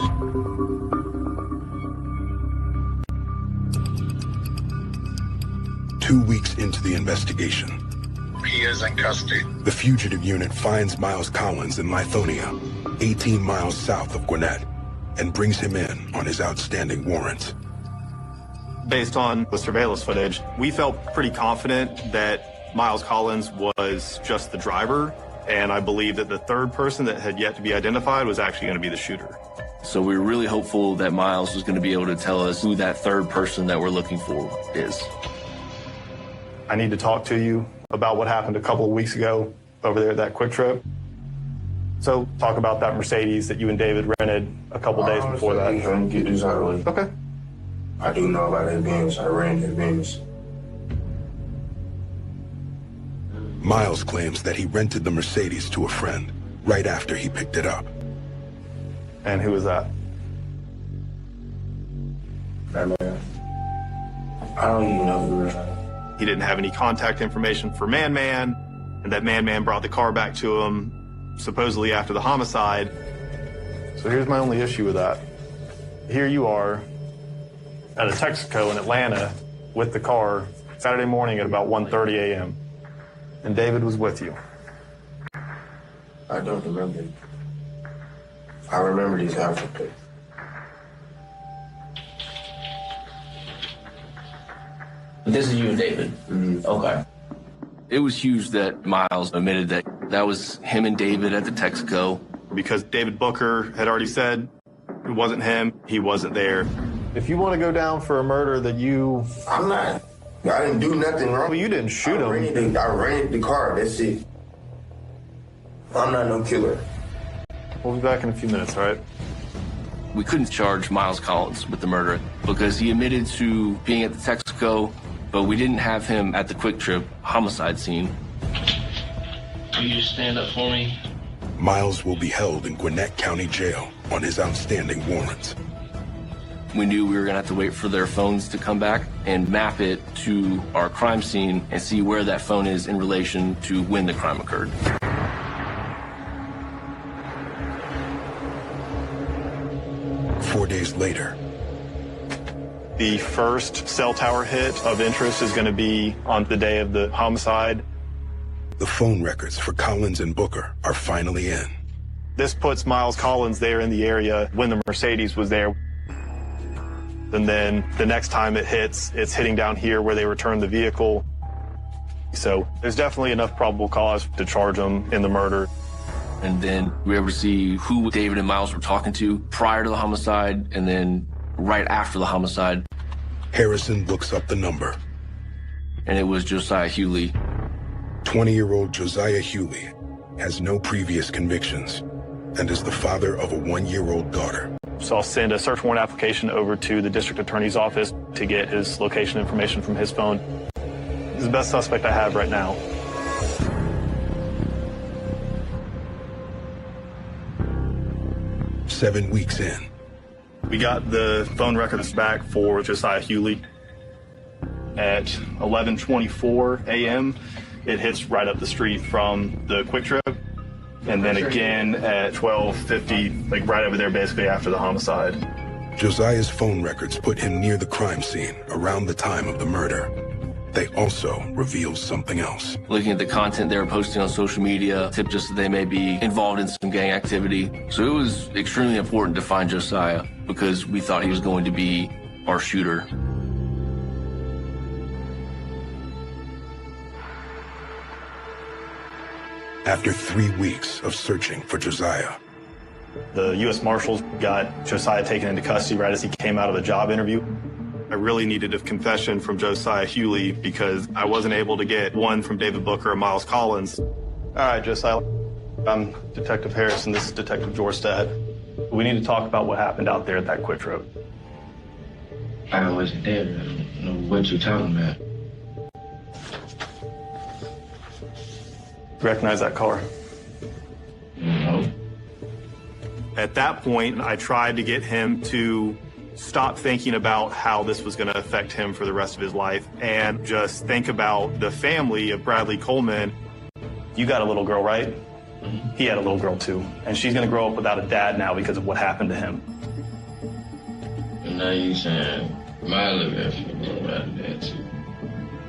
Two weeks into the investigation, He is in custody. the fugitive unit finds Miles Collins in Lithonia, 18 miles south of Gwinnett, and brings him in on his outstanding warrant. Based on the surveillance footage, we felt pretty confident that Miles Collins was just the driver, and I believe that the third person that had yet to be identified was actually going to be the shooter. So we were really hopeful that Miles was going to be able to tell us who that third person that we're looking for is. I need to talk to you about what happened a couple of weeks ago over there at that Quick Trip. So talk about that Mercedes that you and David rented a couple days before that. Get this out of the way. Okay. I do know about that Benz. I ran that Benz. Miles claims that he rented the Mercedes to a friend right after he picked it up. And who was that? That man. I don't even know who it was. He didn't have any contact information for Man, and that Man brought the car back to him supposedly after the homicide. So here's my only issue with that. Here you are at a Texaco in Atlanta with the car Saturday morning at about 1:30 a.m. And David was with you. I don't remember. I remember these outfits. This is you and David? Mm-hmm. Okay. It was huge that Miles admitted that that was him and David at the Texaco. Because David Booker had already said it wasn't him, he wasn't there. If you want to go down for a murder that you... I'm not. I didn't do nothing wrong. Well, you didn't shoot him. I rented the car, that's it. I'm not no killer. We'll be back in a few minutes, all right? We couldn't charge Miles Collins with the murder because he admitted to being at the Texaco, but we didn't have him at the Quick Trip homicide scene. Will you just stand up for me? Miles will be held in Gwinnett County Jail on his outstanding warrants. We knew we were going to have to wait for their phones to come back and map it to our crime scene and see where that phone is in relation to when the crime occurred. Four days later, the first cell tower hit of interest is going to be on the day of the homicide. The phone records for Collins and Booker are finally in. This puts Miles Collins there in the area when the Mercedes was there. And then the next time it hits, it's hitting down here where they returned the vehicle. So there's definitely enough probable cause to charge them in the murder. And then we were able to see who David and Miles were talking to prior to the homicide and then right after the homicide. Harrison looks up the number. And it was Josiah Hewley. 20-year-old Josiah Hewley has no previous convictions and is the father of a 1-year-old daughter. So I'll send a search warrant application over to the district attorney's office to get his location information from his phone. He's the best suspect I have right now. Seven weeks in. We got the phone records back for Josiah Hewley at 11:24 a.m. It hits right up the street from the Quick Trip. And then again at 12:50, like right over there basically after the homicide. Josiah's phone records put him near the crime scene around the time of the murder. They also reveal something else. Looking at the content they were posting on social media tipped us that they may be involved in some gang activity. So it was extremely important to find Josiah because we thought he was going to be our shooter. After 3 weeks of searching for Josiah, the U.S. Marshals got Josiah taken into custody right as he came out of a job interview. I really needed a confession from Josiah Hewley because I wasn't able to get one from David Booker or Miles Collins. All right, Josiah, I'm Detective Harrison. This is Detective Jorstad. We need to talk about what happened out there at that Quick Trip. I wasn't there. I don't know what you're talking about. Recognize that car? No. At that point, I tried to get him to stop thinking about how this was going to affect him for the rest of his life and just think about the family of Bradley Coleman. You got a little girl, right? He had a little girl too, and she's going to grow up without a dad now because of what happened to him. And now you saying my little girl should grow without a dad too.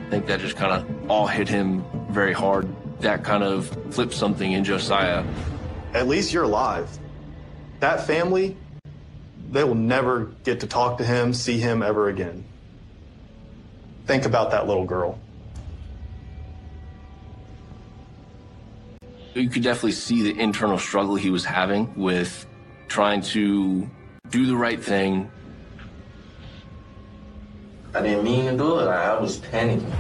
I think that just kind of all hit him very hard. That kind of flipped something in Josiah. At least you're alive. That family, they will never get to talk to him, see him ever again. Think about that little girl. You could definitely see the internal struggle he was having with trying to do the right thing. I didn't mean to do it. I was panicking.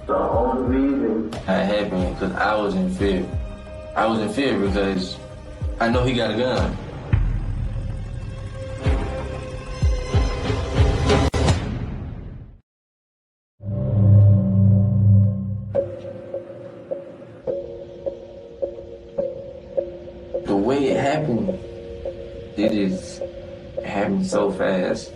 The only reason that happened because I was in fear. I was in fear because I know he got a gun. The way it happened, it just happened so fast.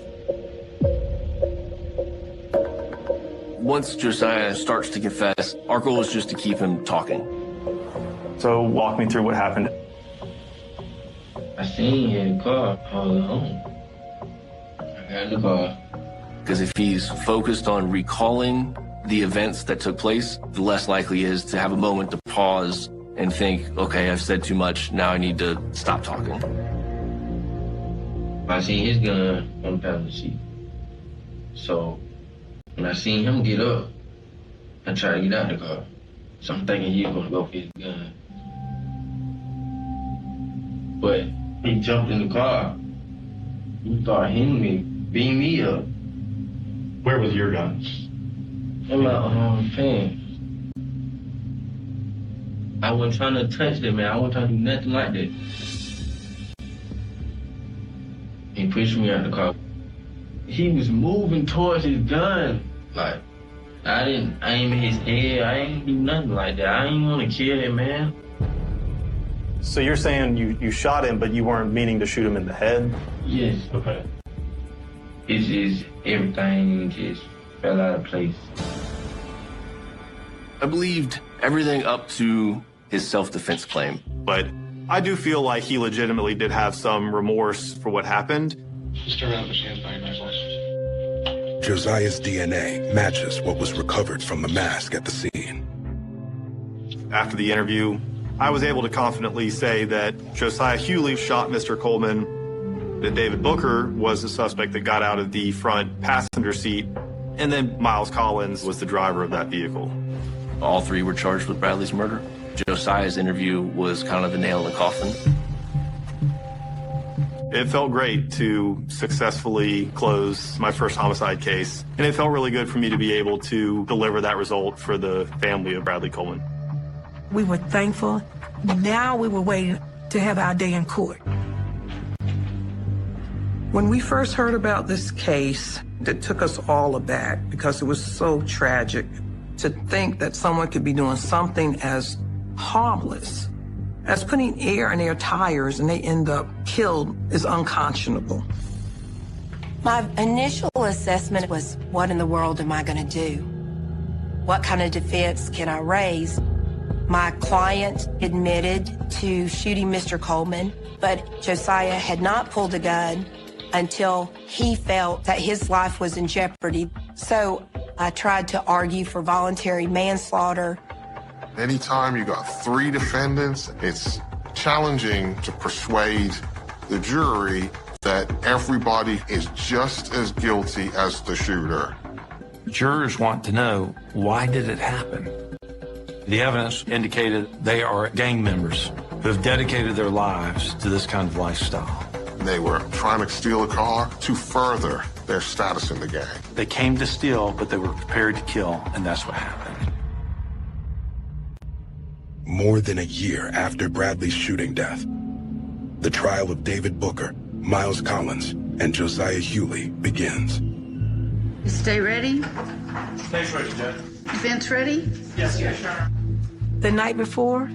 Once Josiah starts to confess, our goal is just to keep him talking. So walk me through what happened. I seen him in the car. I was at home. I got in the car. Because if he's focused on recalling the events that took place, the less likely he is to have a moment to pause and think, okay, I've said too much, now I need to stop talking. I seen his gun on the passenger seat. So when I seen him get up, I tried to get out of the car. So I'm thinking he was gonna go for his gun. But he jumped in the car. He started hitting me, beating me up. Where was your gun? In my pants. I wasn't trying to touch that, man. I wasn't trying to do nothing like that. He pushed me out the car. He was moving towards his gun. Like, I didn't aim at his head. I ain't do nothing like that. I ain't want to kill him, man. So you're saying you shot him, but you weren't meaning to shoot him in the head? Yes. Okay. It's just everything just fell out of place. I believed everything up to his self-defense claim. But I do feel like he legitimately did have some remorse for what happened. Just turn around and put your hands behind your rifles. Josiah's DNA matches what was recovered from the mask at the scene. After the interview, I was able to confidently say that Josiah Hewley shot Mr. Coleman, that David Booker was the suspect that got out of the front passenger seat, and then Miles Collins was the driver of that vehicle. All three were charged with Bradley's murder. Josiah's interview was kind of the nail in the coffin. It felt great to successfully close my first homicide case, and it felt really good for me to be able to deliver that result for the family of Bradley Coleman. We were thankful. Now we were waiting to have our day in court. When we first heard about this case, it took us all aback because it was so tragic. To think that someone could be doing something as harmless as putting air in their tires and they end up killed is unconscionable. My initial assessment was, what in the world am I going to do? What kind of defense can I raise? My client admitted to shooting Mr. Coleman, but Josiah had not pulled a gun until he felt that his life was in jeopardy. So I tried to argue for voluntary manslaughter. Anytime you got three defendants, it's challenging to persuade the jury that everybody is just as guilty as the shooter. Jurors want to know, why did it happen? The evidence indicated they are gang members who have dedicated their lives to this kind of lifestyle. They were trying to steal a car to further their status in the gang. They came to steal, but they were prepared to kill, and that's what happened. More than a year after Bradley's shooting death, the trial of David Booker, Miles Collins, and Josiah Hewley begins. Stay ready. Thanks, Judge. Defense ready? Yes, yes, sir. The night before,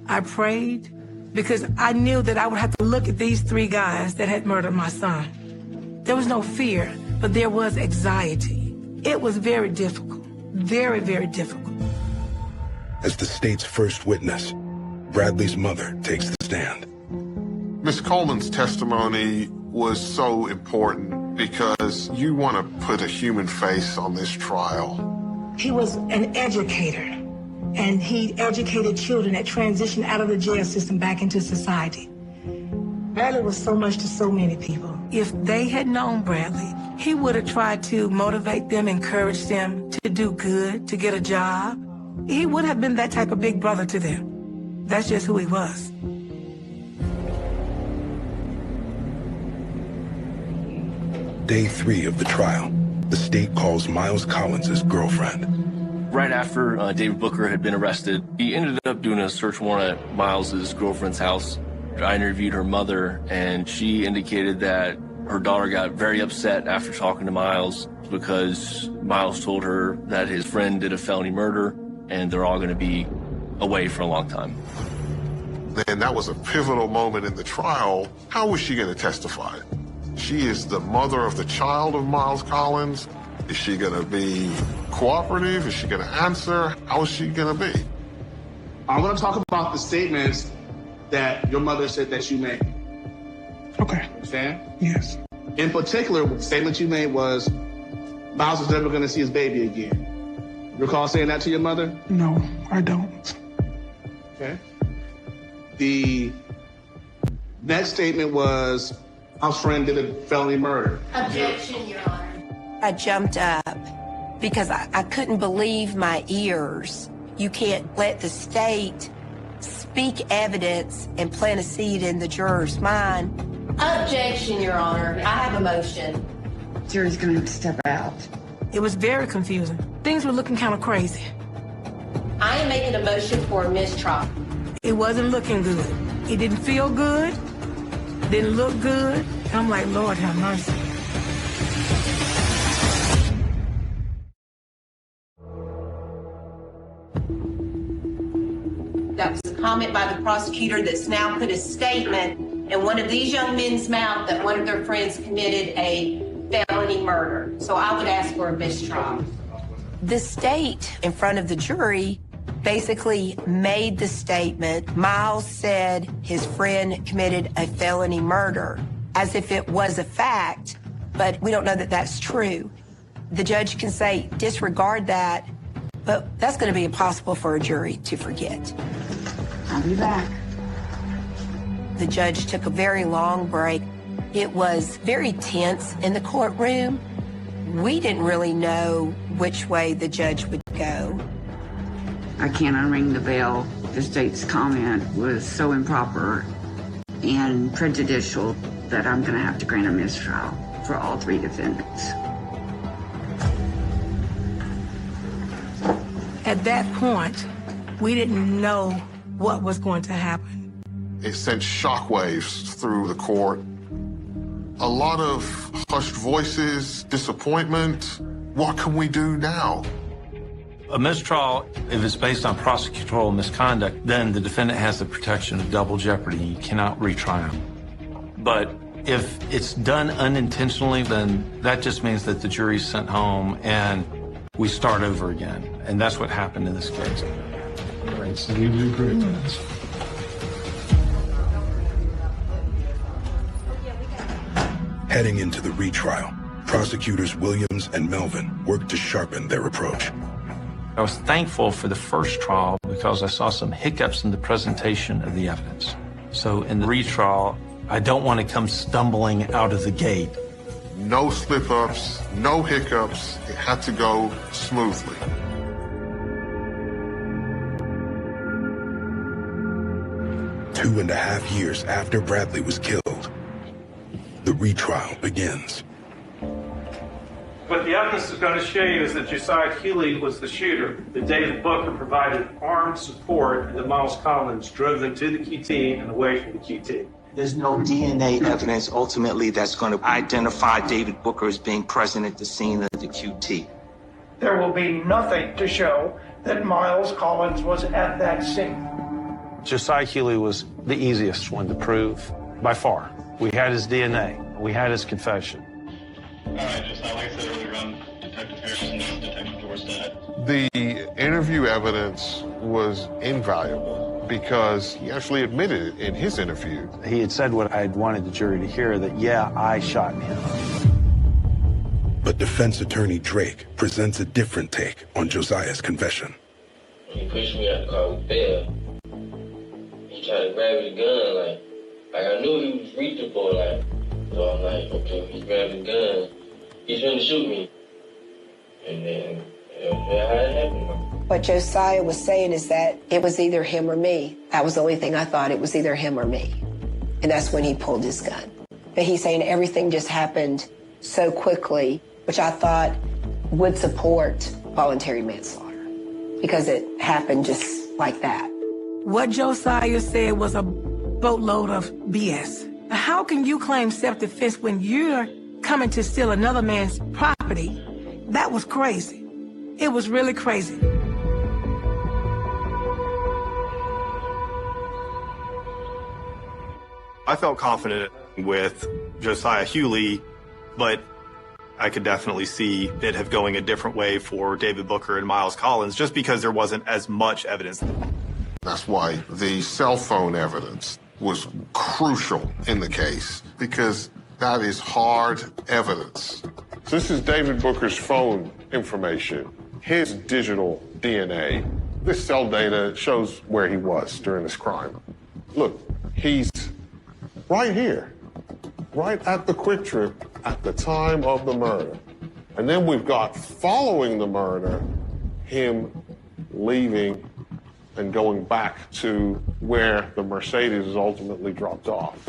I prayed because I knew that I would have to look at these three guys that had murdered my son. There was no fear, but there was anxiety. It was very difficult, very, very difficult. As the state's first witness, Bradley's mother takes the stand. Ms. Coleman's testimony was so important because you want to put a human face on this trial. He was an educator, and he educated children that transitioned out of the jail system back into society. Bradley was so much to so many people. If they had known Bradley, he would have tried to motivate them, encourage them to do good, to get a job. He would have been that type of big brother to them. That's just who he was. Day 3 of the trial, the state calls Miles Collins' girlfriend. Right after David Booker had been arrested, he ended up doing a search warrant at Miles's girlfriend's house. I interviewed her mother, and she indicated that her daughter got very upset after talking to Miles because Miles told her that his friend did a felony murder and they're all going to be away for a long time. And that was a pivotal moment in the trial. How was she going to testify? She is the mother of the child of Miles Collins. Is she going to be cooperative? Is she going to answer? How is she going to be? I'm going to talk about the statements that your mother said that you made. Okay. Understand? Yes. In particular, the statement you made was Miles is never going to see his baby again. You recall saying that to your mother? No, I don't. Okay. The next statement was our friend did a felony murder. Objection, Your Honor. I jumped up because I couldn't believe my ears. You can't let the state speak evidence and plant a seed in the juror's mind. Objection, Your Honor. I have a motion. Jury's gonna have to step out. It was very confusing. Things were looking kind of crazy. I am making a motion for a mistrial. It wasn't looking good. It didn't feel good, didn't look good. And I'm like, Lord have mercy. That was a comment by the prosecutor that's now put a statement in one of these young men's mouth that one of their friends committed a felony murder. So I would ask for a mistrial. The state in front of the jury basically made the statement, Miles said his friend committed a felony murder, as if it was a fact, but we don't know that that's true. The judge can say, disregard that, but that's going to be impossible for a jury to forget. I'll be back. The judge took a very long break. It was very tense in the courtroom. We didn't really know which way the judge would go. I can't unring the bell. The state's comment was so improper and prejudicial that I'm going to have to grant a mistrial for all three defendants. At that point, we didn't know what was going to happen. It sent shockwaves through the court. A lot of hushed voices, disappointment. What can we do now? A mistrial, if it's based on prosecutorial misconduct, then the defendant has the protection of double jeopardy. You cannot retry him. But if it's done unintentionally, then that just means that the jury's sent home and we start over again. And that's what happened in this case. Right, so you did great. Heading into the retrial, prosecutors Williams and Melvin worked to sharpen their approach. I was thankful for the first trial because I saw some hiccups in the presentation of the evidence. So in the retrial, I don't want to come stumbling out of the gate. No slip-ups, no hiccups. It had to go smoothly. Two 2.5 years after Bradley was killed, the retrial begins. What the evidence is going to show you is that Josiah Hewley was the shooter, that David Booker provided armed support, and that Miles Collins drove them to the QT and away from the QT. There's no DNA evidence ultimately that's going to identify David Booker as being present at the scene of the QT. There will be nothing to show that Miles Collins was at that scene. Josiah Hewley was the easiest one to prove, by far. We had his DNA. We had his confession. All right, just like I said earlier on, Detective Harrison, Detective Dorstad. The interview evidence was invaluable because he actually admitted it in his interview. He had said what I had wanted the jury to hear, that, yeah, I shot him. But defense attorney Drake presents a different take on Josiah's confession. He pushed me out the car with bail. He tried to grab his gun, like I knew he was reaching for, like, so I'm like, okay, he's grabbing the gun. He's trying to shoot me. And then, that's how it happened. What Josiah was saying is that it was either him or me. That was the only thing I thought. It was either him or me. And that's when he pulled his gun. But he's saying everything just happened so quickly, which I thought would support voluntary manslaughter because it happened just like that. What Josiah said was a boatload of BS. How can you claim self-defense when you're coming to steal another man's property? That was crazy. It was really crazy. I felt confident with Josiah Hewley, but I could definitely see it have going a different way for David Booker and Miles Collins just because there wasn't as much evidence. That's why the cell phone evidence was crucial in the case, because that is hard evidence. This is David Booker's phone information, his digital DNA. This cell data shows where he was during this crime. Look, he's right here, right at the Quick Trip at the time of the murder. And then we've got, following the murder, him leaving and going back to where the Mercedes is ultimately dropped off.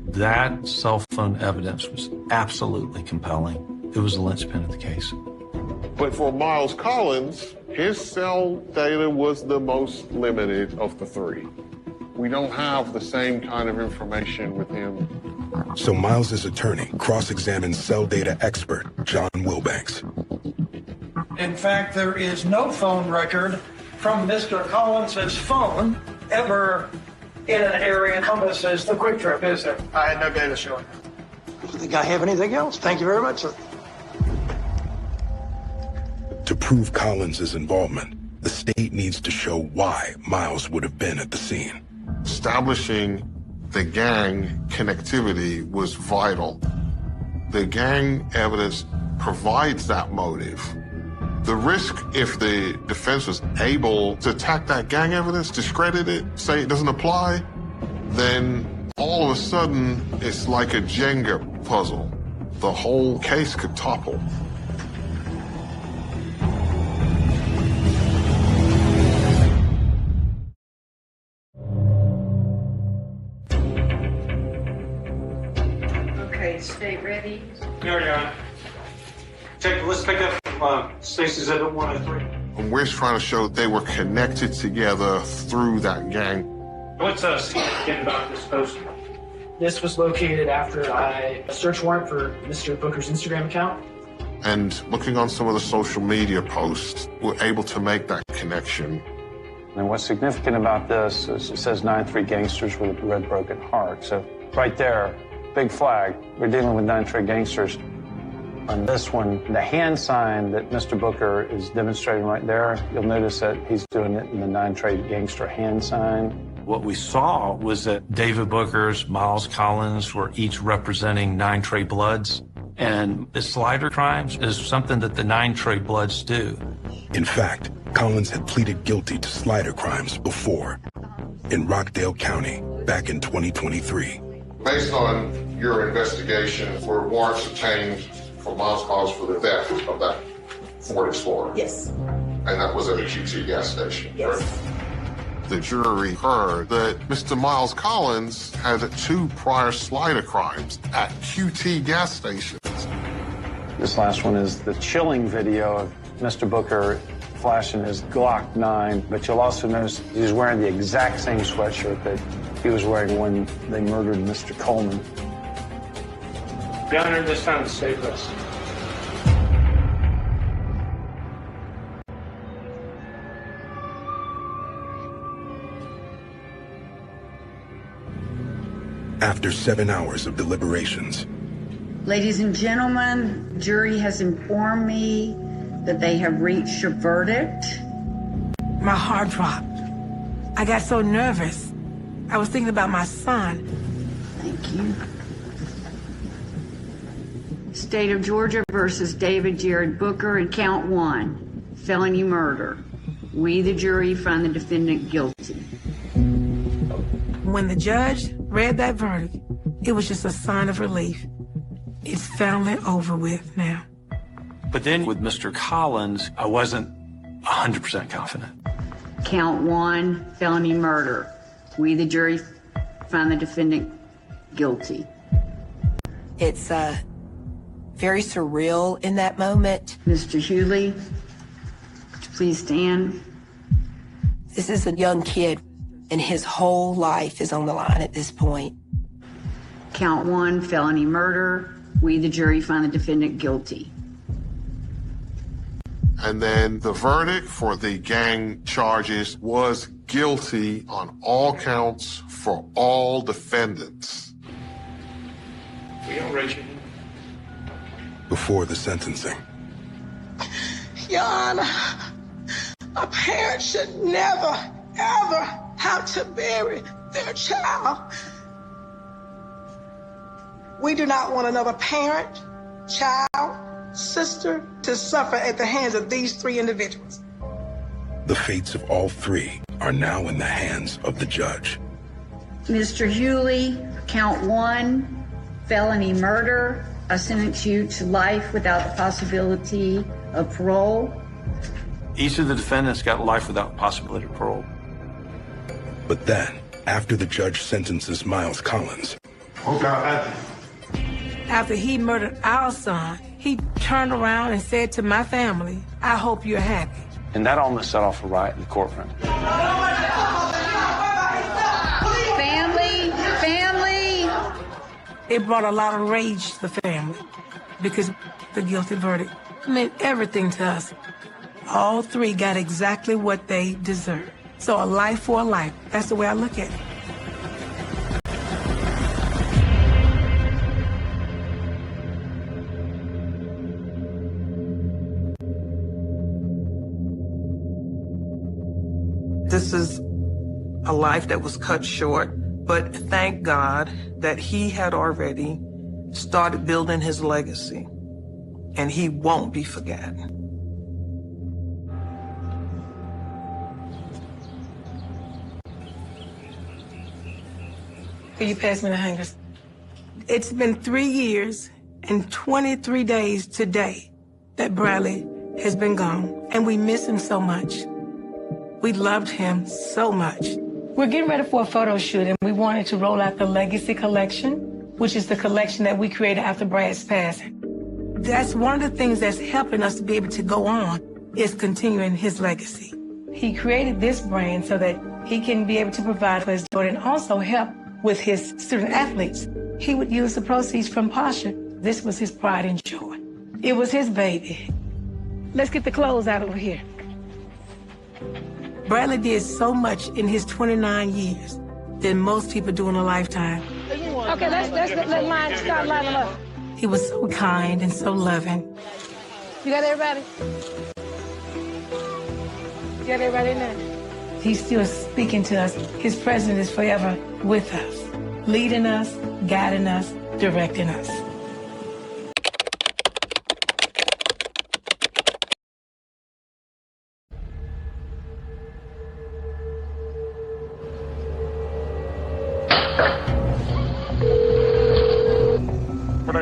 That cell phone evidence was absolutely compelling. It was the linchpin of the case. But for Miles Collins, his cell data was the most limited of the three. We don't have the same kind of information with him. So Miles's attorney cross-examines cell data expert John Wilbanks. In fact, there is no phone record from Mr. Collins's phone ever in an area encompasses the Quick Trip, is there? I had no data showing. I don't think I have anything else. Thank you very much, sir. To prove Collins's involvement, the state needs to show why Miles would have been at the scene. Establishing the gang connectivity was vital. The gang evidence provides that motive. The risk, if the defense was able to attack that gang evidence, discredit it, say it doesn't apply, then all of a sudden it's like a Jenga puzzle. The whole case could topple. Okay, state ready. Here we are. Let's pick up Stacy's Exhibit 103. And we're trying to show they were connected together through that gang. What's significant about this poster? This was located after a search warrant for Mr. Booker's Instagram account. And looking on some of the social media posts, we're able to make that connection. And what's significant about this is it says 9-3 gangsters with a red broken heart. So right there, big flag, we're dealing with 9-3 gangsters. On this one, the hand sign that Mr. Booker is demonstrating right there, you'll notice that he's doing it in the 9-3 gangster hand sign. What we saw was that David Booker's, Miles Collins were each representing 9-3 Bloods. And the slider crimes is something that the 9-3 Bloods do. In fact, Collins had pleaded guilty to slider crimes before, in Rockdale County, back in 2023. Based on your investigation, were warrants obtained for Miles Collins for the theft of that Ford Explorer? Yes. And that was at a QT gas station? Yes. Right? The jury heard that Mr. Miles Collins had 2 prior slider crimes at QT gas stations. This last one is the chilling video of Mr. Booker flashing his Glock 9, but you'll also notice he's wearing the exact same sweatshirt that he was wearing when they murdered Mr. Coleman. Down here this time, stay close. After 7 hours of deliberations, Ladies and gentlemen, jury has informed me that they have reached a verdict. My heart dropped. I got so nervous. I was thinking about my son. Thank you. State of Georgia versus David Jared Booker in count 1, felony murder. We, the jury, find the defendant guilty. When the judge read that verdict, it was just a sign of relief. It's finally over with now. But then with Mr. Collins, I wasn't 100% confident. Count 1, felony murder. We, the jury, find the defendant guilty. It's very surreal in that moment. Mr. Hewley, would you please stand? This is a young kid, and his whole life is on the line at this point. Count 1, felony murder. We, the jury, find the defendant guilty. And then the verdict for the gang charges was guilty on all counts for all defendants. We don't raise you. Before the sentencing, Your Honor, a parent should never, ever have to bury their child. We do not want another parent, child, sister to suffer at the hands of these 3 individuals. the fates of all 3 are now in the hands of the judge. Mr. Hewley, count 1, felony murder. I sentence you to life without the possibility of parole. Each of the defendants got life without possibility of parole. But then, after the judge sentences Miles Collins, After he murdered our son, he turned around and said to my family, I hope you're happy. And that almost set off a riot in the courtroom. Family! It brought a lot of rage to the family because the guilty verdict meant everything to us. All 3 got exactly what they deserved. So a life for a life. That's the way I look at it. This is a life that was cut short, but thank God that he had already started building his legacy, and he won't be forgotten. Can you pass me the hangers? It's been 3 years and 23 days today that Bradley has been gone, and we miss him so much. We loved him so much. We're getting ready for a photo shoot, and we wanted to roll out the Legacy Collection, which is the collection that we created after Brad's passing. That's one of the things that's helping us to be able to go on, is continuing his legacy. He created this brand so that he can be able to provide for his daughter and also help with his student athletes. He would use the proceeds from Pasha. This was his pride and joy. It was his baby. Let's get the clothes out over here. Bradley did so much in his 29 years than most people do in a lifetime. Okay, let's start lining them up. He was so kind and so loving. You got everybody? You got everybody in there? He's still speaking to us. His presence is forever with us, leading us, guiding us, directing us.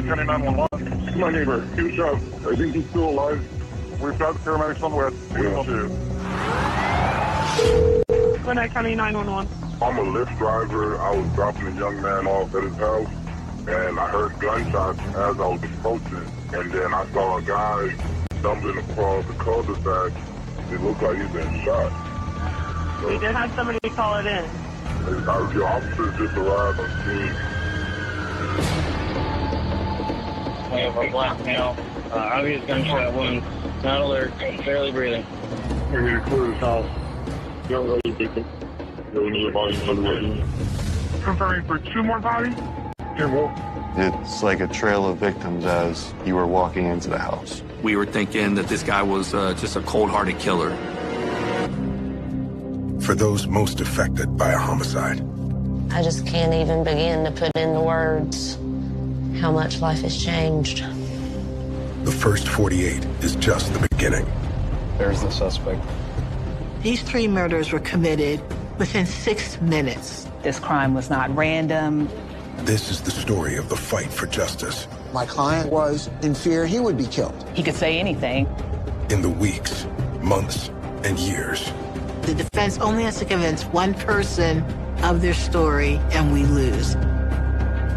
County 911. My neighbor, he was shot. I think he's still alive. We've got paramedics on the way. Gwinnett County 911. I'm a Lyft driver. I was dropping a young man off at his house, and I heard gunshots as I was approaching. And then I saw a guy stumbling across the cul-de-sac. It looked like he'd been shot. So, we did have somebody call it in. Your officers just arrived on scene. We have a black male, obvious gunshot wound, not alert, barely breathing. We need to clear this house. Don't really pick it. We need a body on the way. confirming for 2 more bodies? 2 more. It's like a trail of victims as you were walking into the house. We were thinking that this guy was just a cold-hearted killer. For those most affected by a homicide, I just can't even begin to put into words how much life has changed. the first 48 is just the beginning. There's the suspect. These 3 murders were committed within 6 minutes. This crime was not random. This is the story of the fight for justice. My client was in fear he would be killed. He could say anything. In the weeks, months, and years. The defense only has to convince one person of their story, and we lose.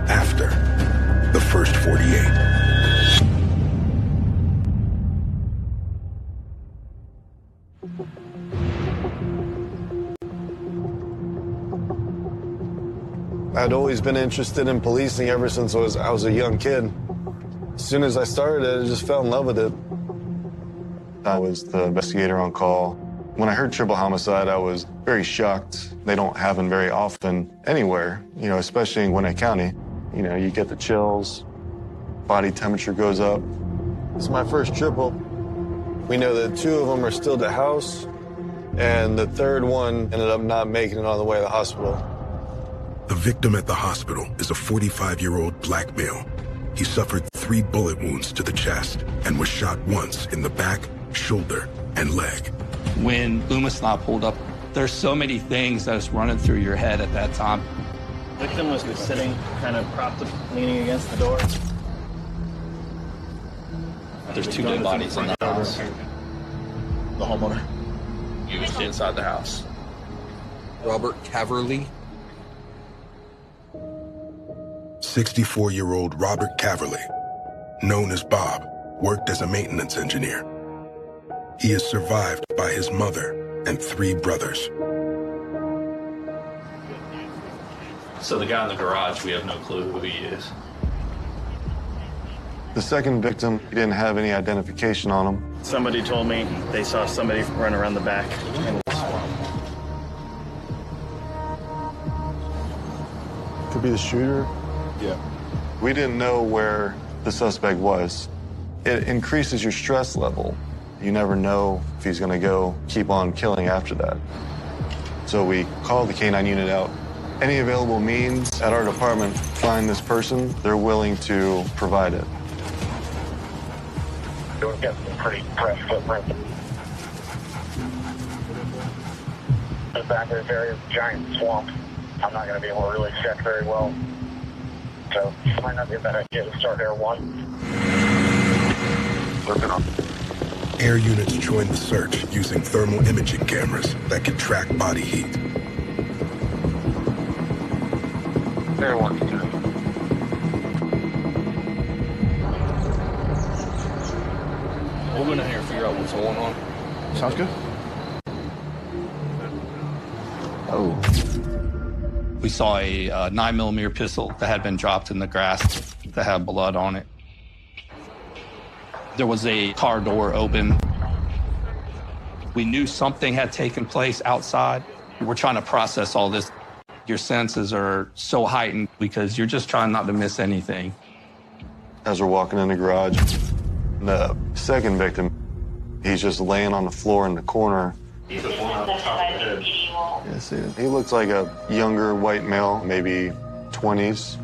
After the first 48. I'd always been interested in policing ever since I was a young kid. As soon as I started it, I just fell in love with it. I was the investigator on call. When I heard triple homicide, I was very shocked. They don't happen very often anywhere, especially in Gwinnett County. You get the chills, body temperature goes up. It's my first triple. We know that 2 of them are still at the house, and the 3rd one ended up not making it on the way to the hospital. The victim at the hospital is a 45-year-old black male. He suffered 3 bullet wounds to the chest and was shot once in the back, shoulder, and leg. When Umasna pulled up, there's so many things that was running through your head at that time. The victim was sitting, kind of propped up, leaning against the door. There's 2 dead bodies in the house. The homeowner. He was inside the house. Robert Caverly. 64-year-old Robert Caverly, known as Bob, worked as a maintenance engineer. He is survived by his mother and 3 brothers. So the guy in the garage, we have no clue who he is. The second victim, he didn't have any identification on him. Somebody told me they saw somebody run around the back in the swamp. Could be the shooter. Yeah. We didn't know where the suspect was. It increases your stress level. You never know if he's going to keep on killing after that. So we called the K-9 unit out. Any available means at our department find this person, they're willing to provide it. We've got some pretty fresh footprints. The back of this area is a giant swamp. I'm not going to be able to really check very well. So it might not be a bad idea to start Air 1. Working on. Air units join the search using thermal imaging cameras that can track body heat. Air 1. We're going to here figure out what's going on. Sounds good. Oh. We saw a 9mm pistol that had been dropped in the grass that had blood on it. There was a car door open. We knew something had taken place outside. We're trying to process all this. Your senses are so heightened because you're just trying not to miss anything. As we're walking in the garage, the second victim, he's just laying on the floor in the corner. He's the one on the top of the head. Yeah, see, he looks like a younger white male, maybe 20s.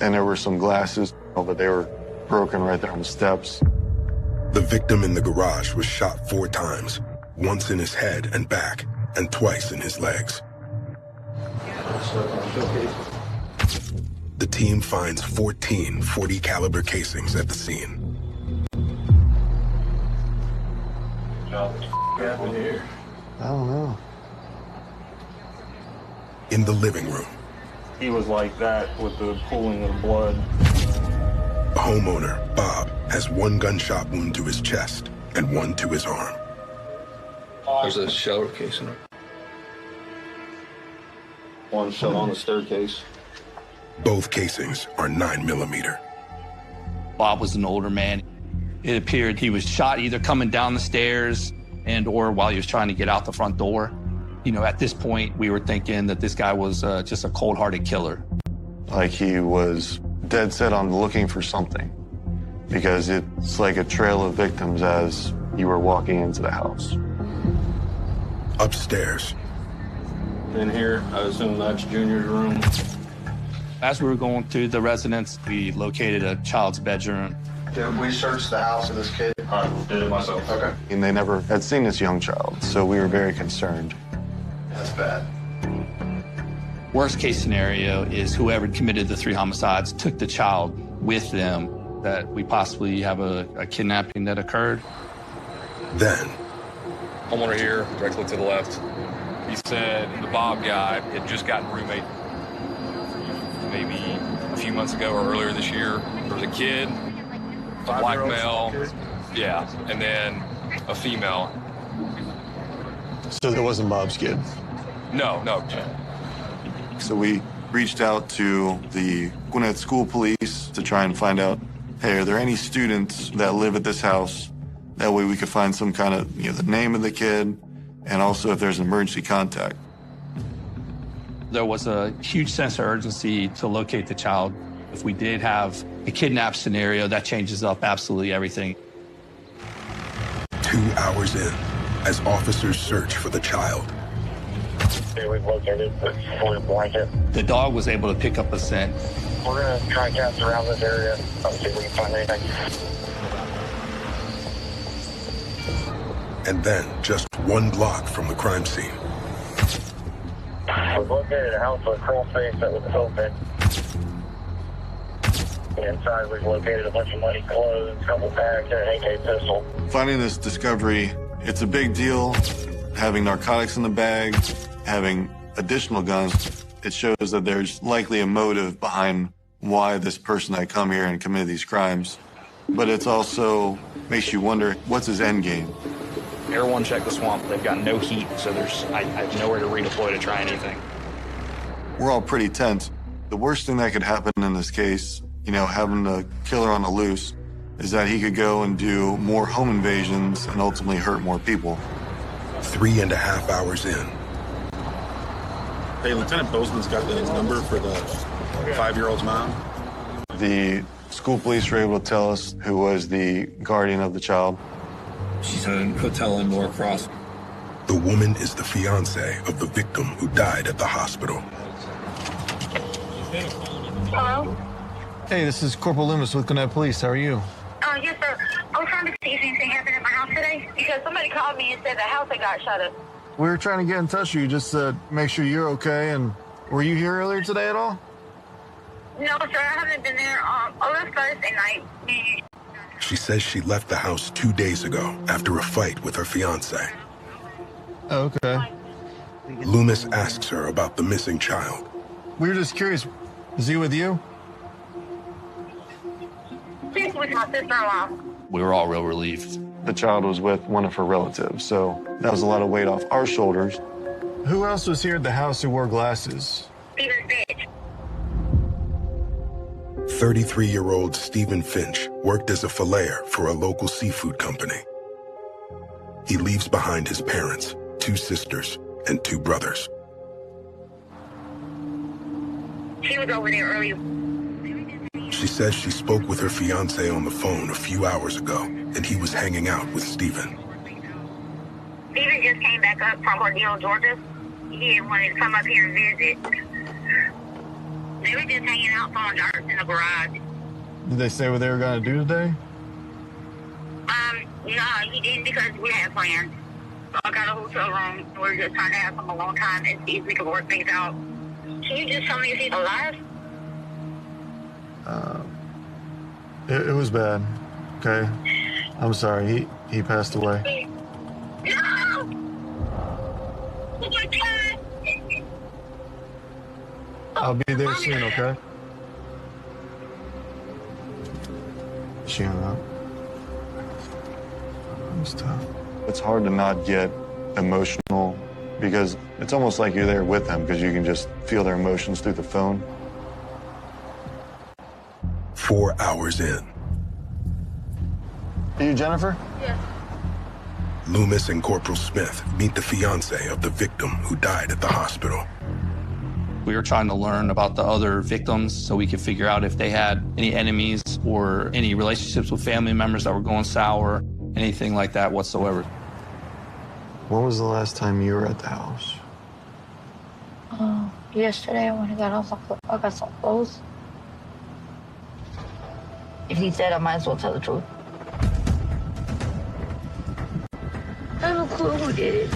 And there were some glasses, but they were broken right there on the steps. The victim in the garage was shot 4 times, once in his head and back, and twice in his legs. The team finds 14 .40 caliber casings at the scene. What happened here? I don't know. In the living room, He was like that with the pooling of blood. homeowner Bob has 1 gunshot wound to his chest and 1 to his arm. There's a shower case in there. 1 shot on the staircase. Both casings are 9mm. Bob was an older man. It appeared he was shot either coming down the stairs and or while he was trying to get out the front door. You know, at this point, we were thinking that this guy was just a cold-hearted killer. Like he was dead set on looking for something, because it's like a trail of victims as you were walking into the house. Upstairs. In here, I assume that's Junior's room. As we were going through the residence, we located a child's bedroom. Did we search the house of this kid? I did it myself. Okay. And they never had seen this young child, so we were very concerned. That's bad. Worst case scenario is whoever committed the 3 homicides took the child with them, that we possibly have a kidnapping that occurred. Then, Homeowner here, directly to the left. He said the Bob guy had just gotten roommate maybe a few months ago or earlier this year. There was a kid, a black male, yeah, and then a female. So that wasn't Bob's kid? No. So we reached out to the Gwinnett School Police to try and find out, hey, are there any students that live at this house? That way we could find some kind of, the name of the kid, and also if there's an emergency contact. There was a huge sense of urgency to locate the child. If we did have a kidnap scenario, that changes up absolutely everything. 2 hours in, as officers search for the child. We've located the full blanket. The dog was able to pick up a scent. We're going to try and cast around this area. I'll see if we can find anything. And then, just 1 block from the crime scene. We've located a house with a crawl space that was open. Inside, we've located a bunch of muddy clothes, a couple bags, and an AK pistol. Finding this discovery, it's a big deal. Having narcotics in the bag, having additional guns, it shows that there's likely a motive behind why this person had come here and committed these crimes. But it's also makes you wonder, what's his end game? Air 1 checked the swamp. They've got no heat, so I have nowhere to redeploy to try anything. We're all pretty tense. The worst thing that could happen in this case, having the killer on the loose, is that he could go and do more home invasions and ultimately hurt more people. 3.5 hours in. Hey, Lieutenant Bozeman's got the number for the 5-year-old's mom. The school police were able to tell us who was the guardian of the child. She's in a hotel in Norcross. The woman is the fiance of the victim who died at the hospital. Hello? Hey, this is Corporal Loomis with Gwinnett Police. How are you? Yes, sir. I was trying to see if anything happened at my house today because somebody called me and said the house had got shut up. We were trying to get in touch with you just to make sure you're okay. And were you here earlier today at all? No, sir. I haven't been there. I left Thursday night. She says she left the house 2 days ago after a fight with her fiance. Okay. Loomis asks her about the missing child. We were just curious. Is he with you? She's with my sister-in-law. We were all real relieved. The child was with one of her relatives, so that was a lot of weight off our shoulders. Who else was here at the house who wore glasses? Stephen Finch. 33-year-old Stephen Finch worked as a filleter for a local seafood company. He leaves behind his parents, 2 sisters, and 2 brothers. She was over there earlier. She says she spoke with her fiance on the phone a few hours ago, and he was hanging out with Stephen. Stephen just came back up from Cordell, Georgia. He wanted to come up here and visit. They were just hanging out throwing darts in the garage. Did they say what they were going to do today? No, he didn't because we had plans. So I got a hotel room. We're just trying to have some alone time and see if we can work things out. Can you just tell me if he's alive? It was bad. Okay. I'm sorry. He passed away. No! Oh my God! I'll be there soon, okay? She hung up. It's tough. It's hard to not get emotional because it's almost like you're there with them because you can just feel their emotions through the phone. 4 hours in. Are you Jennifer? Yes. Loomis and Corporal Smith meet the fiancé of the victim who died at the hospital. We were trying to learn about the other victims so we could figure out if they had any enemies or any relationships with family members that were going sour, anything like that whatsoever. When was the last time you were at the house? Yesterday when I got off, I got some clothes. If he said, I might as well tell the truth. I have no clue who did it.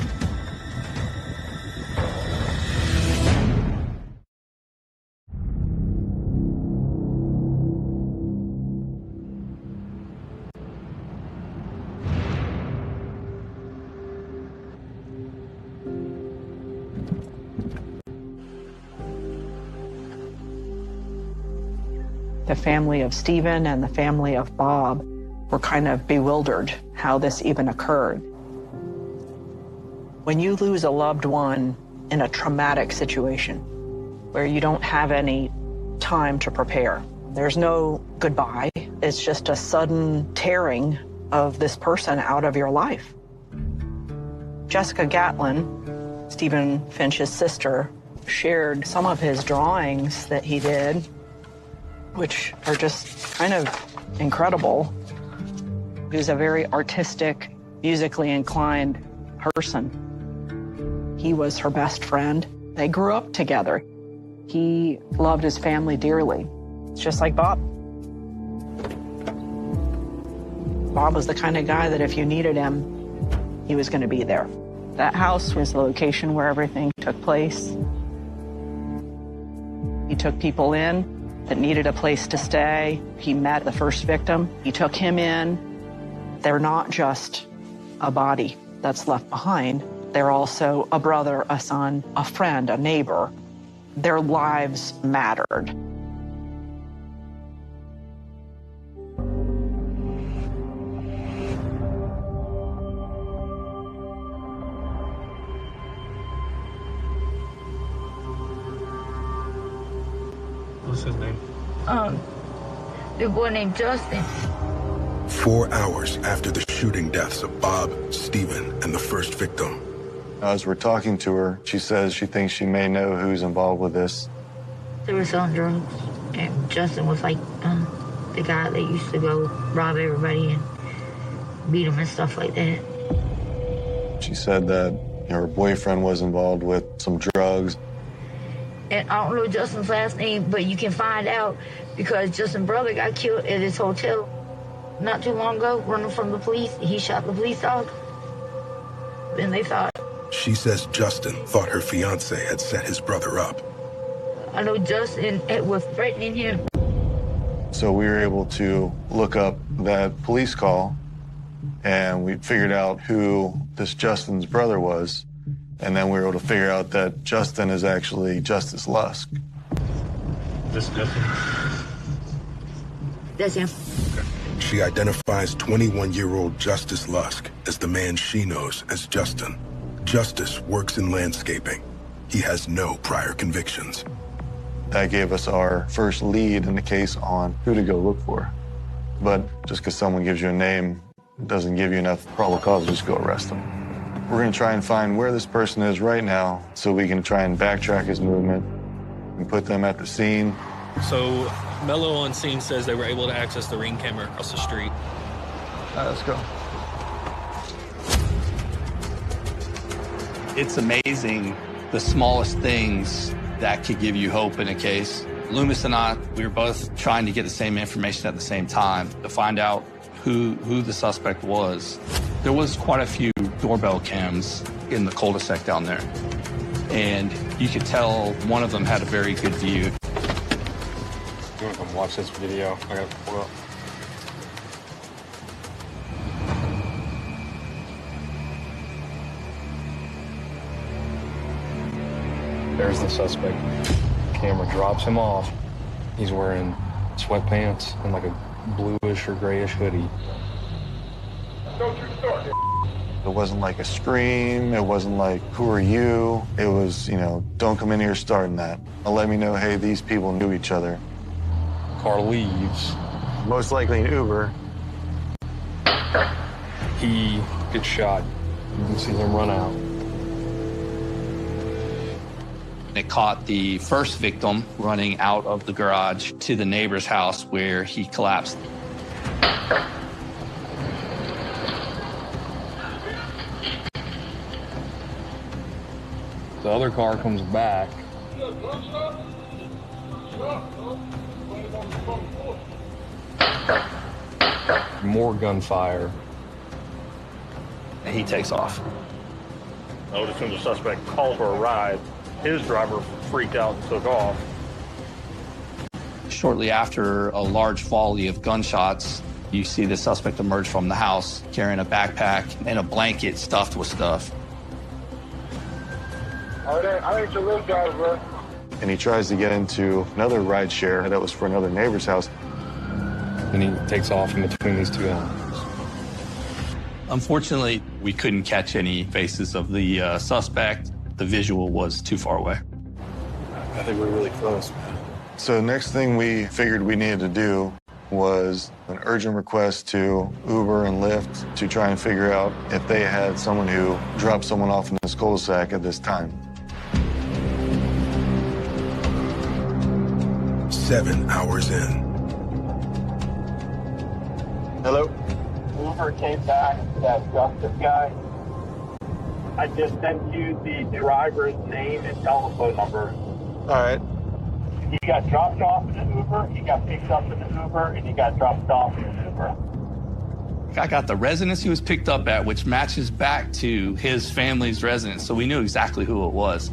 The family of Stephen and the family of Bob were kind of bewildered how this even occurred. When you lose a loved one in a traumatic situation where you don't have any time to prepare, there's no goodbye. It's just a sudden tearing of this person out of your life. Jessica Gatlin, Stephen Finch's sister, shared some of his drawings that he did, which are just kind of incredible. He was a very artistic, musically inclined person. He was her best friend. They grew up together. He loved his family dearly. It's just like Bob. Bob was the kind of guy that if you needed him, he was going to be there. That house was the location where everything took place. He took people in that needed a place to stay. He met the first victim. He took him in. They're not just a body that's left behind. They're also a brother, a son, a friend, a neighbor. Their lives mattered. What's his name? The boy named Justin. 4 hours after the shooting deaths of Bob, Stephen, and the first victim. As we're talking to her, she says she thinks she may know who's involved with this. They were selling drugs, and Justin was like the guy that used to go rob everybody and beat them and stuff like that. She said that her boyfriend was involved with some drugs. And I don't know Justin's last name, but you can find out because Justin's brother got killed at his hotel not too long ago, running from the police. He shot the police dog. Then they thought. She says Justin thought her fiancé had set his brother up. I know Justin was threatening him. So we were able to look up that police call, and we figured out who this Justin's brother was. And then we were able to figure out that Justin is actually Justice Lusk. This Justin? That's him. She identifies 21-year-old Justice Lusk as the man she knows as Justin. Justice works in landscaping. He has no prior convictions. That gave us our first lead in the case on who to go look for. But just because someone gives you a name doesn't give you enough probable cause to just go arrest them. We're going to try and find where this person is right now so we can try and backtrack his movement and put them at the scene. So Mello on scene says they were able to access the ring camera across the street. All right, let's go. It's amazing the smallest things that could give you hope in a case. Loomis and I, we were both trying to get the same information at the same time to find out who the suspect was. There was quite a few doorbell cams in the cul-de-sac down there, and you could tell one of them had a very good view. You want to come watch this video? I got to pull up. There's the suspect. Camera drops him off. He's wearing sweatpants and like a bluish or grayish hoodie. Don't you start it. It wasn't like a scream. It wasn't like, who are you? It was, don't come in here starting that. Let me know, hey, these people knew each other. Car leaves. Most likely an Uber. He gets shot You can see him run out. It caught the first victim running out of the garage to the neighbor's house where he collapsed. The other car comes back. More gunfire. And he takes off. I would assume the suspect called for a ride. His driver freaked out and took off. Shortly after a large volley of gunshots, you see the suspect emerge from the house carrying a backpack and a blanket stuffed with stuff. I ain't your little guy, bro. And he tries to get into another ride share that was for another neighbor's house. And he takes off in between these two houses. Unfortunately, we couldn't catch any faces of the suspect. The visual was too far away. I think we're really close, man. So next thing we figured we needed to do was an urgent request to Uber and Lyft to try and figure out if they had someone who dropped someone off in this cul-de-sac at this time. 7 hours in. Hello? Uber came back to that Justice guy. I just sent you the driver's name and telephone number. All right. He got dropped off in an Uber, he got picked up in an Uber, and he got dropped off in an Uber. I got the residence he was picked up at, which matches back to his family's residence, so we knew exactly who it was.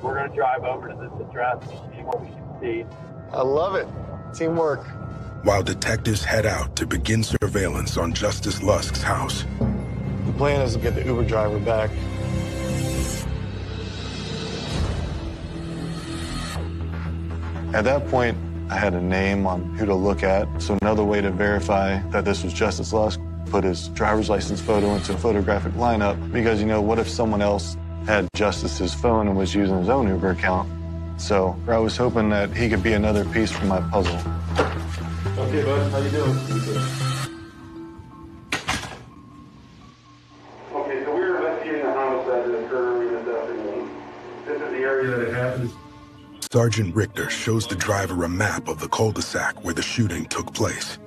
We're going to drive over to this address and see what we can see. I love it. Teamwork. While detectives head out to begin surveillance on Justice Lusk's house. The plan is to get the Uber driver back. At that point, I had a name on who to look at. So another way to verify that this was Justice Lusk, put his driver's license photo into a photographic lineup. Because, you know, what if someone else had Justice's phone and was using his own Uber account? So I was hoping that he could be another piece from my puzzle. Okay, bud. How you doing? Okay, so we're investigating a homicide that occurred earlier this afternoon. This is the area that it happened. Sergeant Richter shows the driver a map of the cul-de-sac where the shooting took place.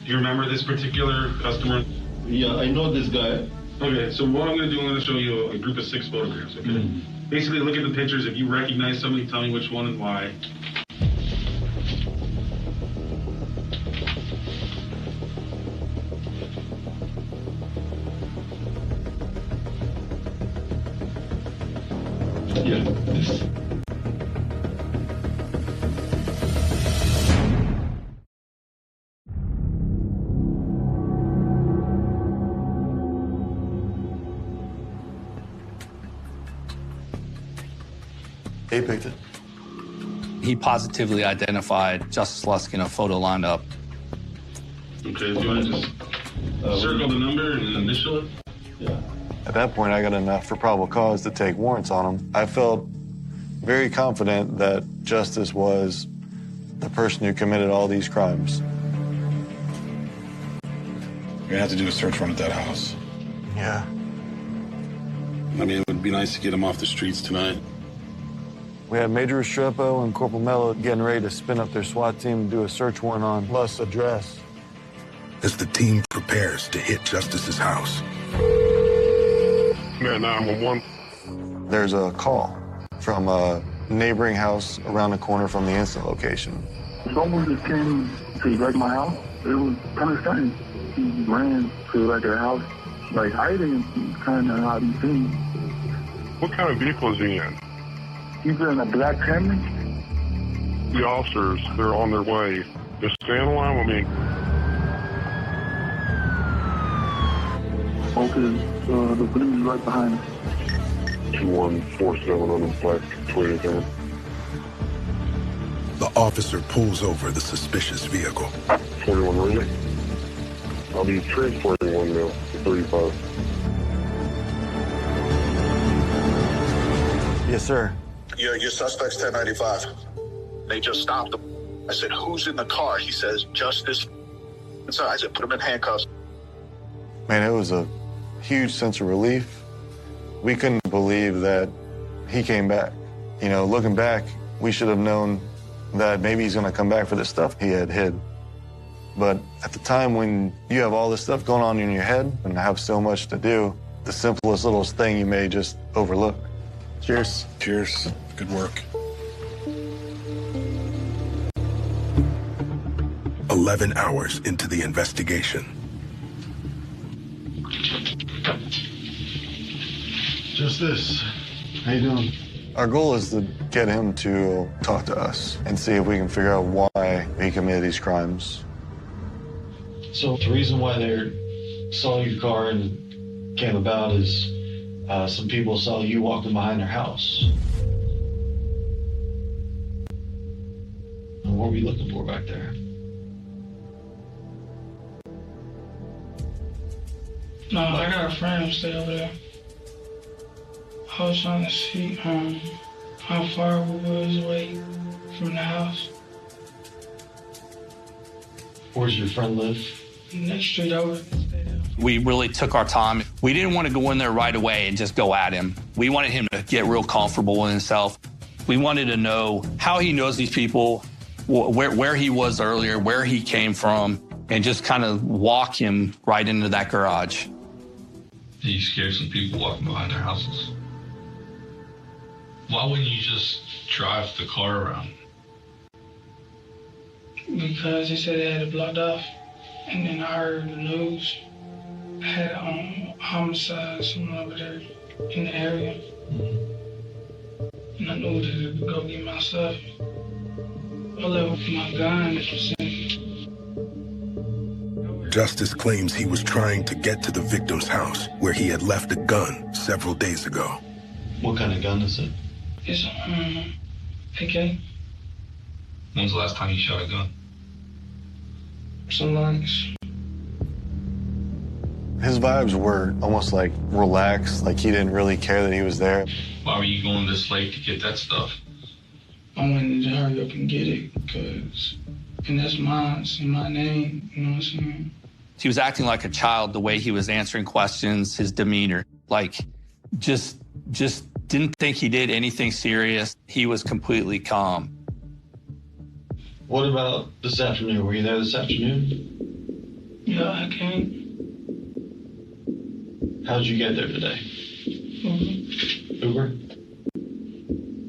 Do you remember this particular customer? Yeah, I know this guy. Okay, so what I'm going to do, I'm going to show you a group of 6 photographs, okay? Basically, look at the pictures. If you recognize somebody, tell me which one and why. Yeah, this. He picked it. He positively identified Justice Lusk in a photo lineup. Okay, do you want to just circle the number and initial it? Yeah. At that point, I got enough for probable cause to take warrants on him. I felt very confident that Justice was the person who committed all these crimes. You're gonna have to do a search warrant at that house. Yeah. I mean, it would be nice to get him off the streets tonight. We had Major Restrepo and Corporal Mello getting ready to spin up their SWAT team and do a search warrant on Lusk's address. As the team prepares to hit Justice's house. Man, 911. There's a call from a neighboring house around the corner from the incident location. Someone just came to wreck my house. It was kind of strange. He ran to like a house, like hiding, kind of how he seen. What kind of vehicle is he in? He's in a black Camry. The officers, they're on their way. Just stay on the line with me. Okay, the police is right behind us. 2147 on the black Toyota Camry. The officer pulls over the suspicious vehicle. 41 ring. I'll be transporting one now, 35. Yes, sir. Your suspect's 1095. They just stopped him. I said, who's in the car? He says, Justice. So I said, put him in handcuffs. Man, it was a huge sense of relief. We couldn't believe that he came back. You know, looking back, we should have known that maybe he's going to come back for the stuff he had hid. But at the time when you have all this stuff going on in your head and have so much to do, the simplest little thing you may just overlook. Cheers. Cheers. Good work. 11 hours into the investigation. Just this. How you doing? Our goal is to get him to talk to us and see if we can figure out why he committed these crimes. So the reason why they saw your car and came about is some people saw you walking behind their house. And what were you looking for back there? No, I got a friend who stay over there. I was trying to see how far we was away from the house. Where's your friend live? Next street over. We really took our time. We didn't want to go in there right away and just go at him. We wanted him to get real comfortable with himself. We wanted to know how he knows these people, where he was earlier, where he came from, and just kind of walk him right into that garage. Did you scare some people walking behind their houses? Why wouldn't you just drive the car around? Because they said they had it blocked off. And then I heard the news had homicide something over there in the area. And I knew to go get my stuff. I left with my gun. Justice claims he was trying to get to the victim's house where he had left a gun several days ago. What kind of gun is it? It's AK. When's the last time you shot a gun? Some months. His vibes were almost like relaxed, like he didn't really care that he was there. Why were you going this late to get that stuff? I wanted to hurry up and get it, and that's mine, it's in my name, you know what I'm saying? He was acting like a child, the way he was answering questions, his demeanor, like just didn't think he did anything serious. He was completely calm. What about this afternoon? Were you there this afternoon? Yeah, I came. How'd you get there today? Uber?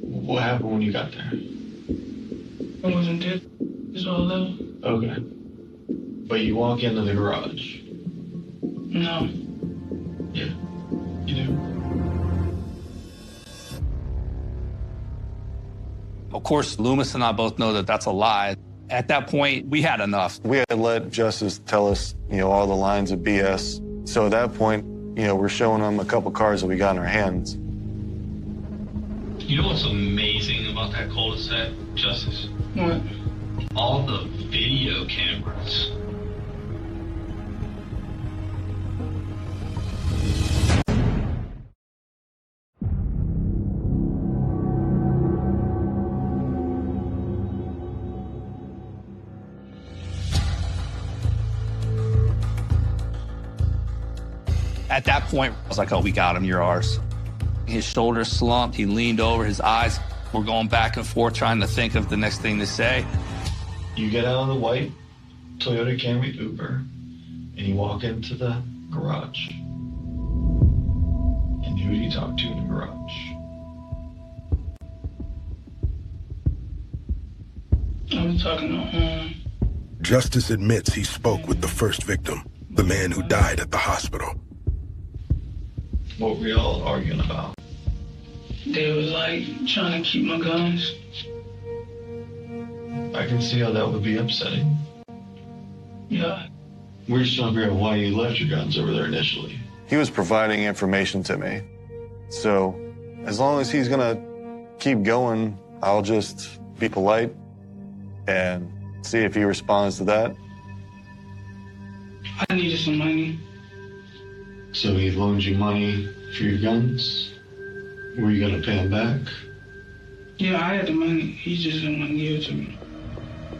What happened when you got there? I wasn't dead. It's all over. Okay. But you walk into the garage? No. Yeah, you do. Of course, Loomis and I both know that that's a lie. At that point, we had enough. We had let Justice tell us, all the lines of BS. So at that point, we're showing them a couple cars that we got in our hands. You know what's amazing about that cul-de-sac, Justice? What? All the video cameras. At that point, I was like, oh, we got him, you're ours. His shoulders slumped, he leaned over, his eyes were going back and forth trying to think of the next thing to say. You get out of the white Toyota Camry Uber and you walk into the garage. And who do you talk to in the garage? I was talking to Justice admits he spoke with the first victim, the man who died at the hospital. What were y'all arguing about? They was like trying to keep my guns. I can see how that would be upsetting. Yeah. We're just trying to figure out why you left your guns over there initially. He was providing information to me. So as long as he's gonna keep going, I'll just be polite and see if he responds to that. I needed some money. So he loaned you money for your guns? Were you gonna pay him back? Yeah, I had the money. He just didn't want to give it to me.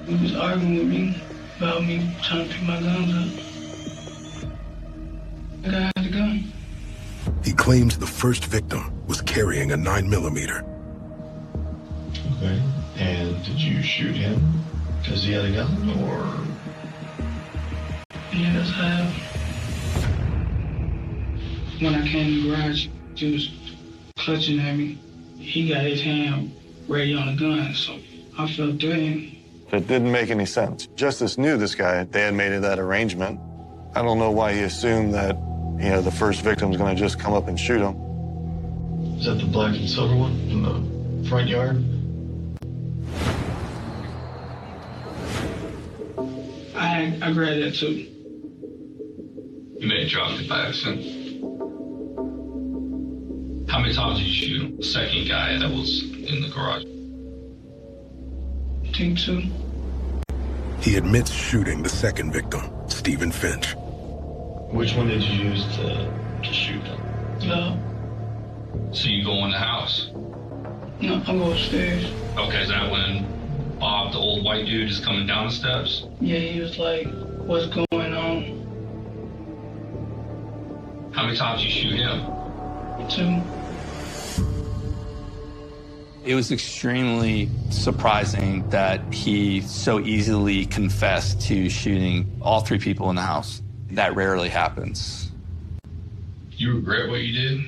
He was arguing with me about me trying to pick my guns up. The guy had the gun. He claims the first victim was carrying a 9mm. Okay. And did you shoot him because he had a gun, or? Yes, I have. When I came to the garage, he was clutching at me. He got his hand ready on the gun, so I felt threatened. It didn't make any sense. Justice knew this guy. They had made that arrangement. I don't know why he assumed that, the first victim's going to just come up and shoot him. Is that the black and silver one in the front yard? I grabbed that too. You may have dropped it by accident. How many times did you shoot the second guy that was in the garage? I think 2. He admits shooting the second victim, Stephen Finch. Which one did you use to shoot them? No. So you go in the house? No, I go upstairs. Okay, is that when Bob, the old white dude, is coming down the steps? Yeah, he was like, what's going on? How many times did you shoot him? 2. It was extremely surprising that he so easily confessed to shooting all 3 people in the house. That rarely happens. You regret what you did?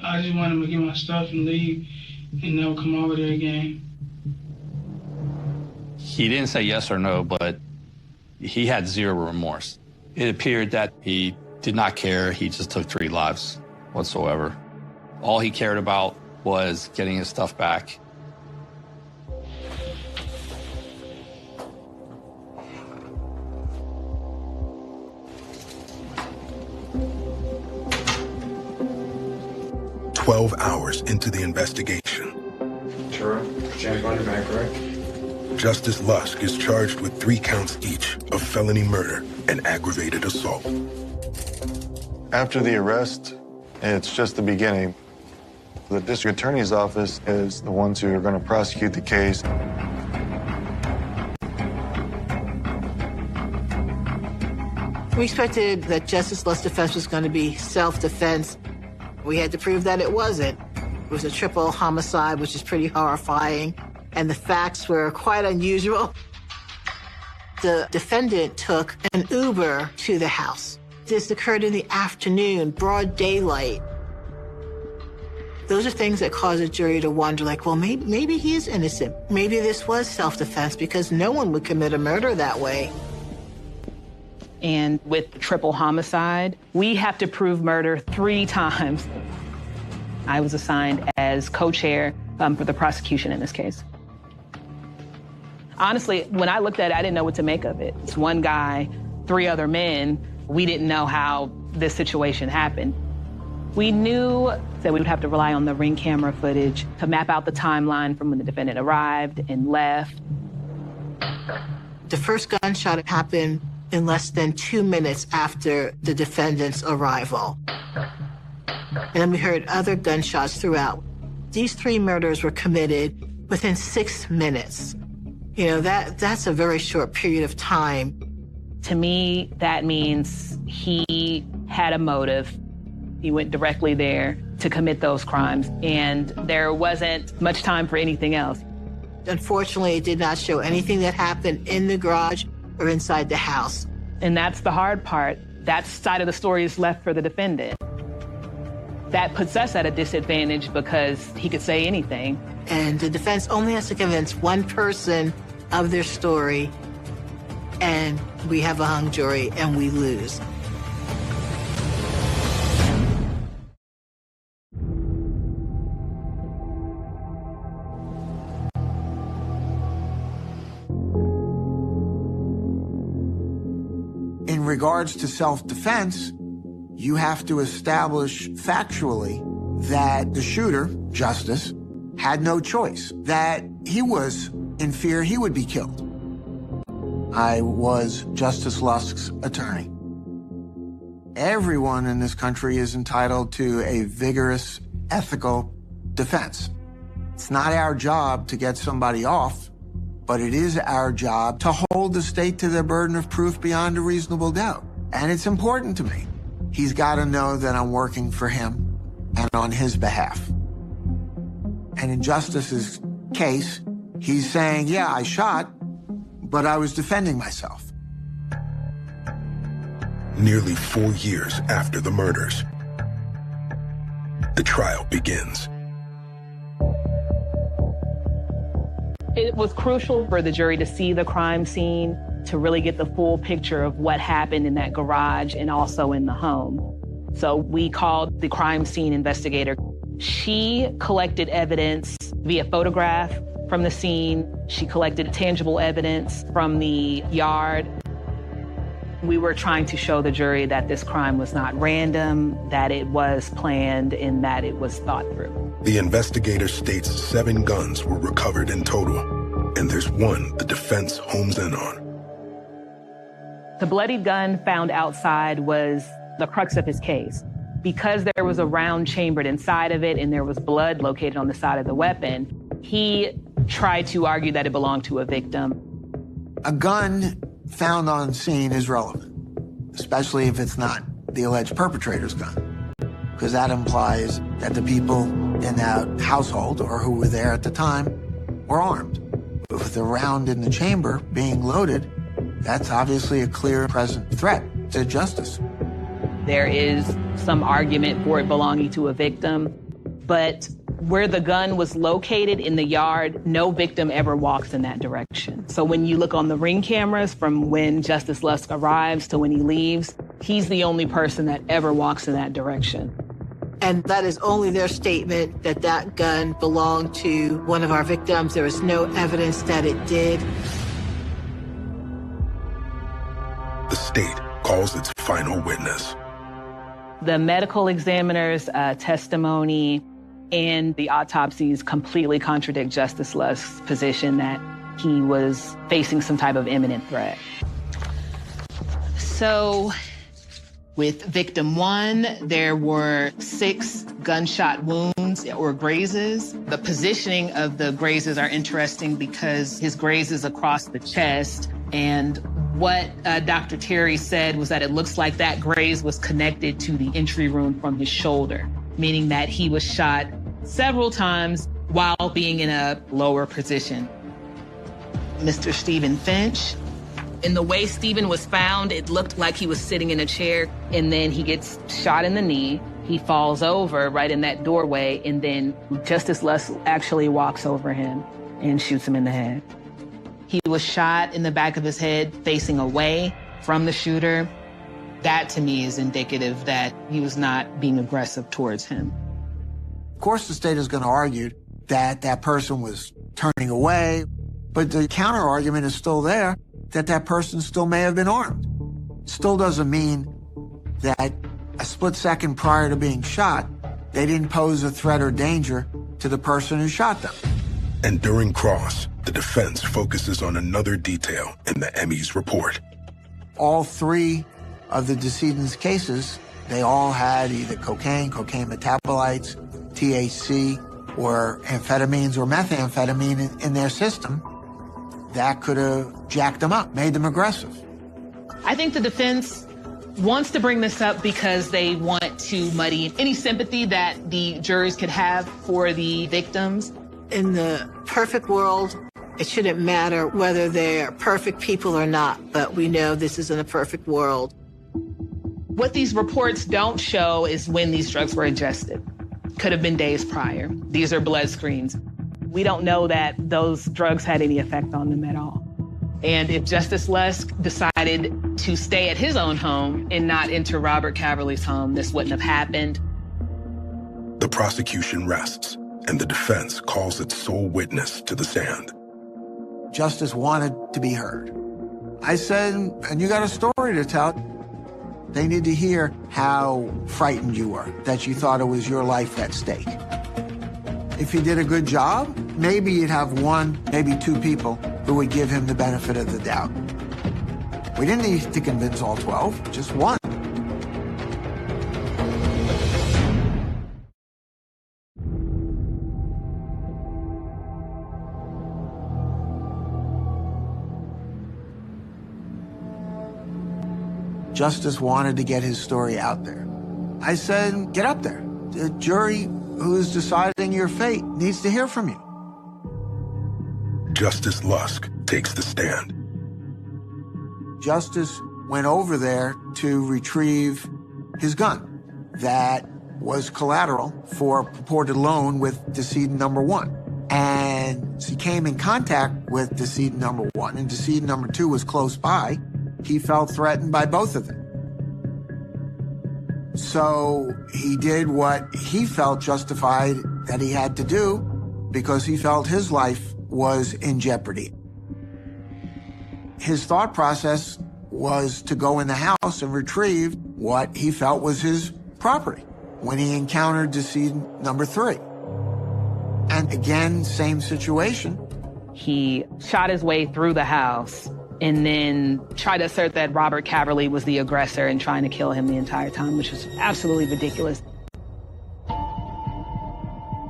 I just wanted him to get my stuff and leave and never come over there again. He didn't say yes or no, but he had 0 remorse. It appeared that he did not care. He just took 3 lives whatsoever. All he cared about was getting his stuff back. "12 hours into the investigation, Sure, jump on your back, right? Justice Lusk is charged with 3 counts each of felony murder and aggravated assault. After the arrest, it's just the beginning. The district attorney's office is the ones who are going to prosecute the case. We expected that Justice Lusk's defense was going to be self-defense. We had to prove that it wasn't. It was a triple homicide, which is pretty horrifying, and the facts were quite unusual. The defendant took an Uber to the house. This occurred in the afternoon, broad daylight. Those are things that cause a jury to wonder, like, well, maybe he is innocent. Maybe this was self-defense, because no one would commit a murder that way. And with triple homicide, we have to prove murder 3 times. I was assigned as co-chair for the prosecution in this case. Honestly, when I looked at it, I didn't know what to make of it. It's one guy, 3 other men. We didn't know how this situation happened. We knew that we would have to rely on the Ring camera footage to map out the timeline from when the defendant arrived and left. The first gunshot happened in less than 2 minutes after the defendant's arrival. And then we heard other gunshots throughout. These 3 murders were committed within 6 minutes. That's a very short period of time. To me, that means he had a motive. He went directly there to commit those crimes, and there wasn't much time for anything else. Unfortunately, it did not show anything that happened in the garage or inside the house. And that's the hard part. That side of the story is left for the defendant. That puts us at a disadvantage because he could say anything. And the defense only has to convince one person of their story, and we have a hung jury and we lose. In regards to self-defense, you have to establish factually that the shooter, Justice, had no choice, that he was in fear he would be killed. I was Justice Lusk's attorney. Everyone in this country is entitled to a vigorous, ethical defense. It's not our job to get somebody off, but it is our job to hold the state to their burden of proof beyond a reasonable doubt. And it's important to me He's got to know that I'm working for him and on his behalf. And in Justice's case, he's saying, yeah, I shot, but I was defending myself. Nearly 4 years after the murders, the trial begins. It was crucial for the jury to see the crime scene, to really get the full picture of what happened in that garage and also in the home. So we called the crime scene investigator. She collected evidence via photograph from the scene. She collected tangible evidence from the yard. We were trying to show the jury that this crime was not random, that it was planned, and that it was thought through. The investigator states 7 guns were recovered in total, and there's one the defense homes in on. The bloodied gun found outside was the crux of his case. Because there was a round chambered inside of it and there was blood located on the side of the weapon, he tried to argue that it belonged to a victim. A gun found on scene is relevant, especially if it's not the alleged perpetrator's gun, because that implies that the people in that household or who were there at the time were armed. But with the round in the chamber being loaded, that's obviously a clear present threat to justice. There is some argument for it belonging to a victim, but where the gun was located in the yard, no victim ever walks in that direction. So when you look on the ring cameras from when Justice Lusk arrives to when he leaves, he's the only person that ever walks in that direction. And that is only their statement that that gun belonged to one of our victims. There is no evidence that it did. The state calls its final witness. The medical examiner's testimony and the autopsies completely contradict Justice Lusk's position that he was facing some type of imminent threat. So with victim 1, there were 6 gunshot wounds or grazes. The positioning of the grazes are interesting because his graze is across the chest, and what Dr. Terry said was that it looks like that graze was connected to the entry wound from his shoulder, meaning that he was shot several times while being in a lower position. Mr. Stephen Finch, in the way Stephen was found, it looked like he was sitting in a chair, and then he gets shot in the knee. He falls over right in that doorway, and then Justice Lusk actually walks over him and shoots him in the head. He was shot in the back of his head facing away from the shooter. That, to me, is indicative that he was not being aggressive towards him. Of course, the state is going to argue that that person was turning away, but the counter-argument is still there that that person still may have been armed. Still doesn't mean that a split second prior to being shot, they didn't pose a threat or danger to the person who shot them. And during cross, the defense focuses on another detail in the ME's report. All 3 of the decedent's cases, they all had either cocaine metabolites, THC, or amphetamines or methamphetamine in their system. That could have jacked them up, made them aggressive. I think the defense wants to bring this up because they want to muddy any sympathy that the jurors could have for the victims. In the perfect world, it shouldn't matter whether they're perfect people or not, but we know this isn't a perfect world. What these reports don't show is when these drugs were ingested. Could have been days prior. These are blood screens. We don't know that those drugs had any effect on them at all. And if Justice Lusk decided to stay at his own home and not enter Robert Caverly's home, this wouldn't have happened. The prosecution rests, and the defense calls its sole witness to the stand. Justice wanted to be heard. I said, and you got a story to tell. They need to hear how frightened you were, that you thought it was your life at stake. If he did a good job, maybe you'd have 1, maybe 2 people who would give him the benefit of the doubt. We didn't need to convince all 12, just 1. Justice wanted to get his story out there. I said, get up there. The jury who is deciding your fate needs to hear from you. Justice Lusk takes the stand. Justice went over there to retrieve his gun that was collateral for a purported loan with decedent number 1. And he came in contact with decedent number 1, and decedent number 2 was close by. He felt threatened by both of them. So he did what he felt justified that he had to do because he felt his life was in jeopardy. His thought process was to go in the house and retrieve what he felt was his property when he encountered decedent number 3. And again, same situation. He shot his way through the house and then tried to assert that Robert Caverly was the aggressor and trying to kill him the entire time, which was absolutely ridiculous.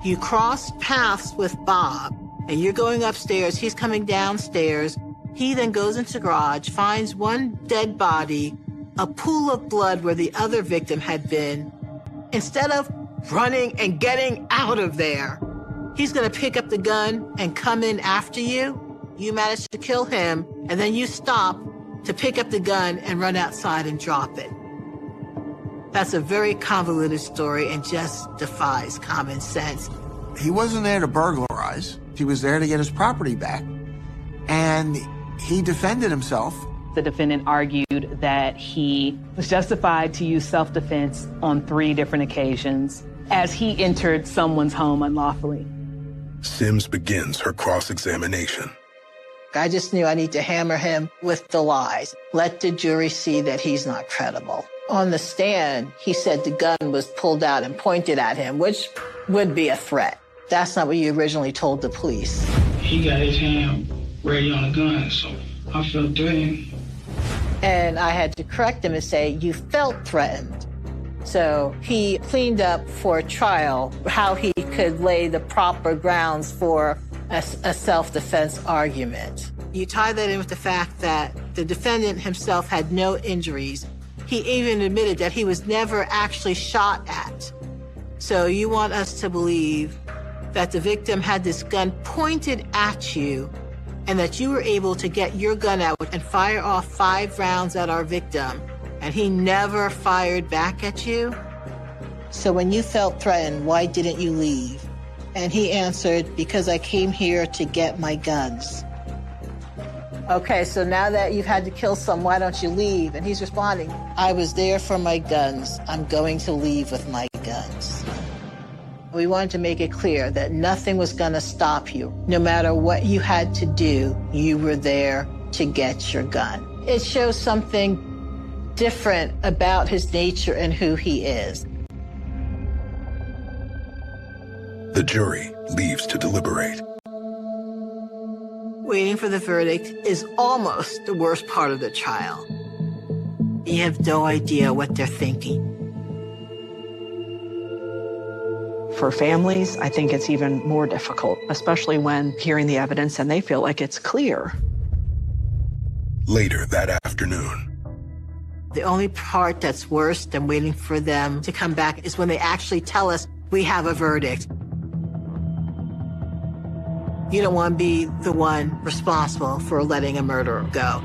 You cross paths with Bob, and you're going upstairs, he's coming downstairs. He then goes into the garage, finds one dead body, a pool of blood where the other victim had been. Instead of running and getting out of there, he's gonna pick up the gun and come in after you. You manage to kill him, and then you stop to pick up the gun and run outside and drop it. That's a very convoluted story and just defies common sense. He wasn't there to burglarize. He was there to get his property back. And he defended himself. The defendant argued that he was justified to use self-defense on 3 different occasions as he entered someone's home unlawfully. Sims begins her cross-examination. I just knew I need to hammer him with the lies. Let the jury see that he's not credible. On the stand, he said the gun was pulled out and pointed at him, which would be a threat. That's not what you originally told the police. He got his hand ready on the gun, so I felt threatened. And I had to correct him and say, you felt threatened. So he cleaned up for trial how he could lay the proper grounds for a self-defense argument. You tie that in with the fact that the defendant himself had no injuries. He even admitted that he was never actually shot at. So you want us to believe that the victim had this gun pointed at you and that you were able to get your gun out and fire off 5 rounds at our victim, and he never fired back at you? So when you felt threatened, why didn't you leave? And he answered, because I came here to get my guns. Okay, so now that you've had to kill someone, why don't you leave? And he's responding, I was there for my guns. I'm going to leave with my guns. We wanted to make it clear that nothing was going to stop you. No matter what you had to do, you were there to get your gun. It shows something different about his nature and who he is. The jury leaves to deliberate. Waiting for the verdict is almost the worst part of the trial. You have no idea what they're thinking. For families, I think it's even more difficult, especially when hearing the evidence and they feel like it's clear. Later that afternoon. The only part that's worse than waiting for them to come back is when they actually tell us we have a verdict. You don't want to be the one responsible for letting a murderer go.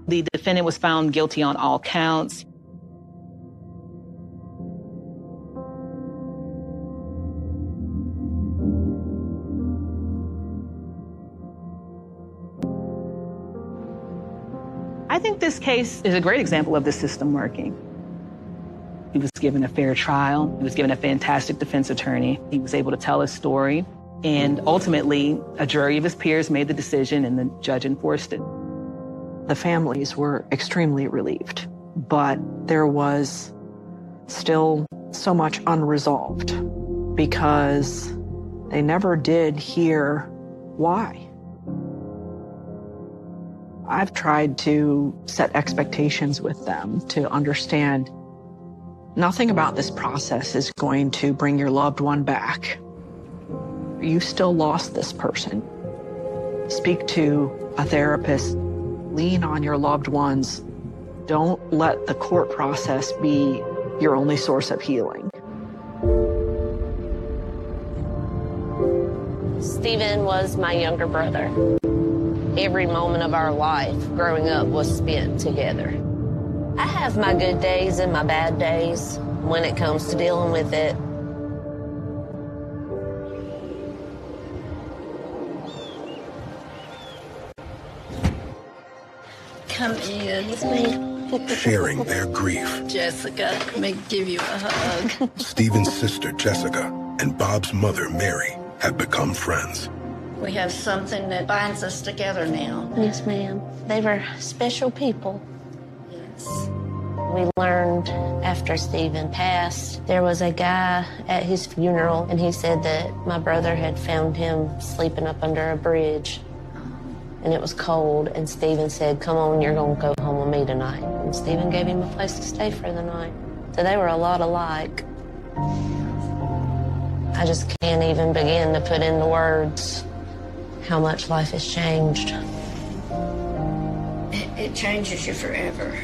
The defendant was found guilty on all counts. I think this case is a great example of the system working. He was given a fair trial. He was given a fantastic defense attorney. He was able to tell his story. And ultimately, a jury of his peers made the decision and the judge enforced it. The families were extremely relieved, but there was still so much unresolved because they never did hear why. I've tried to set expectations with them to understand nothing about this process is going to bring your loved one back. You still lost this person. Speak to a therapist Lean on your loved ones. Don't let the court process be your only source of healing. Stephen was my younger brother. Every moment of our life growing up was spent together. I have my good days and my bad days when it comes to dealing with it. Come in with me. Sharing their grief. Jessica, let me give you a hug. Stephen's sister, Jessica, and Bob's mother, Mary, have become friends. We have something that binds us together now. Yes, ma'am. They were special people. Yes. We learned after Stephen passed, there was a guy at his funeral, and he said that my brother had found him sleeping up under a bridge. And it was cold, and Stephen said, come on, you're gonna go home with me tonight. And Stephen gave him a place to stay for the night. So they were a lot alike. I just can't even begin to put into words how much life has changed. It changes you forever.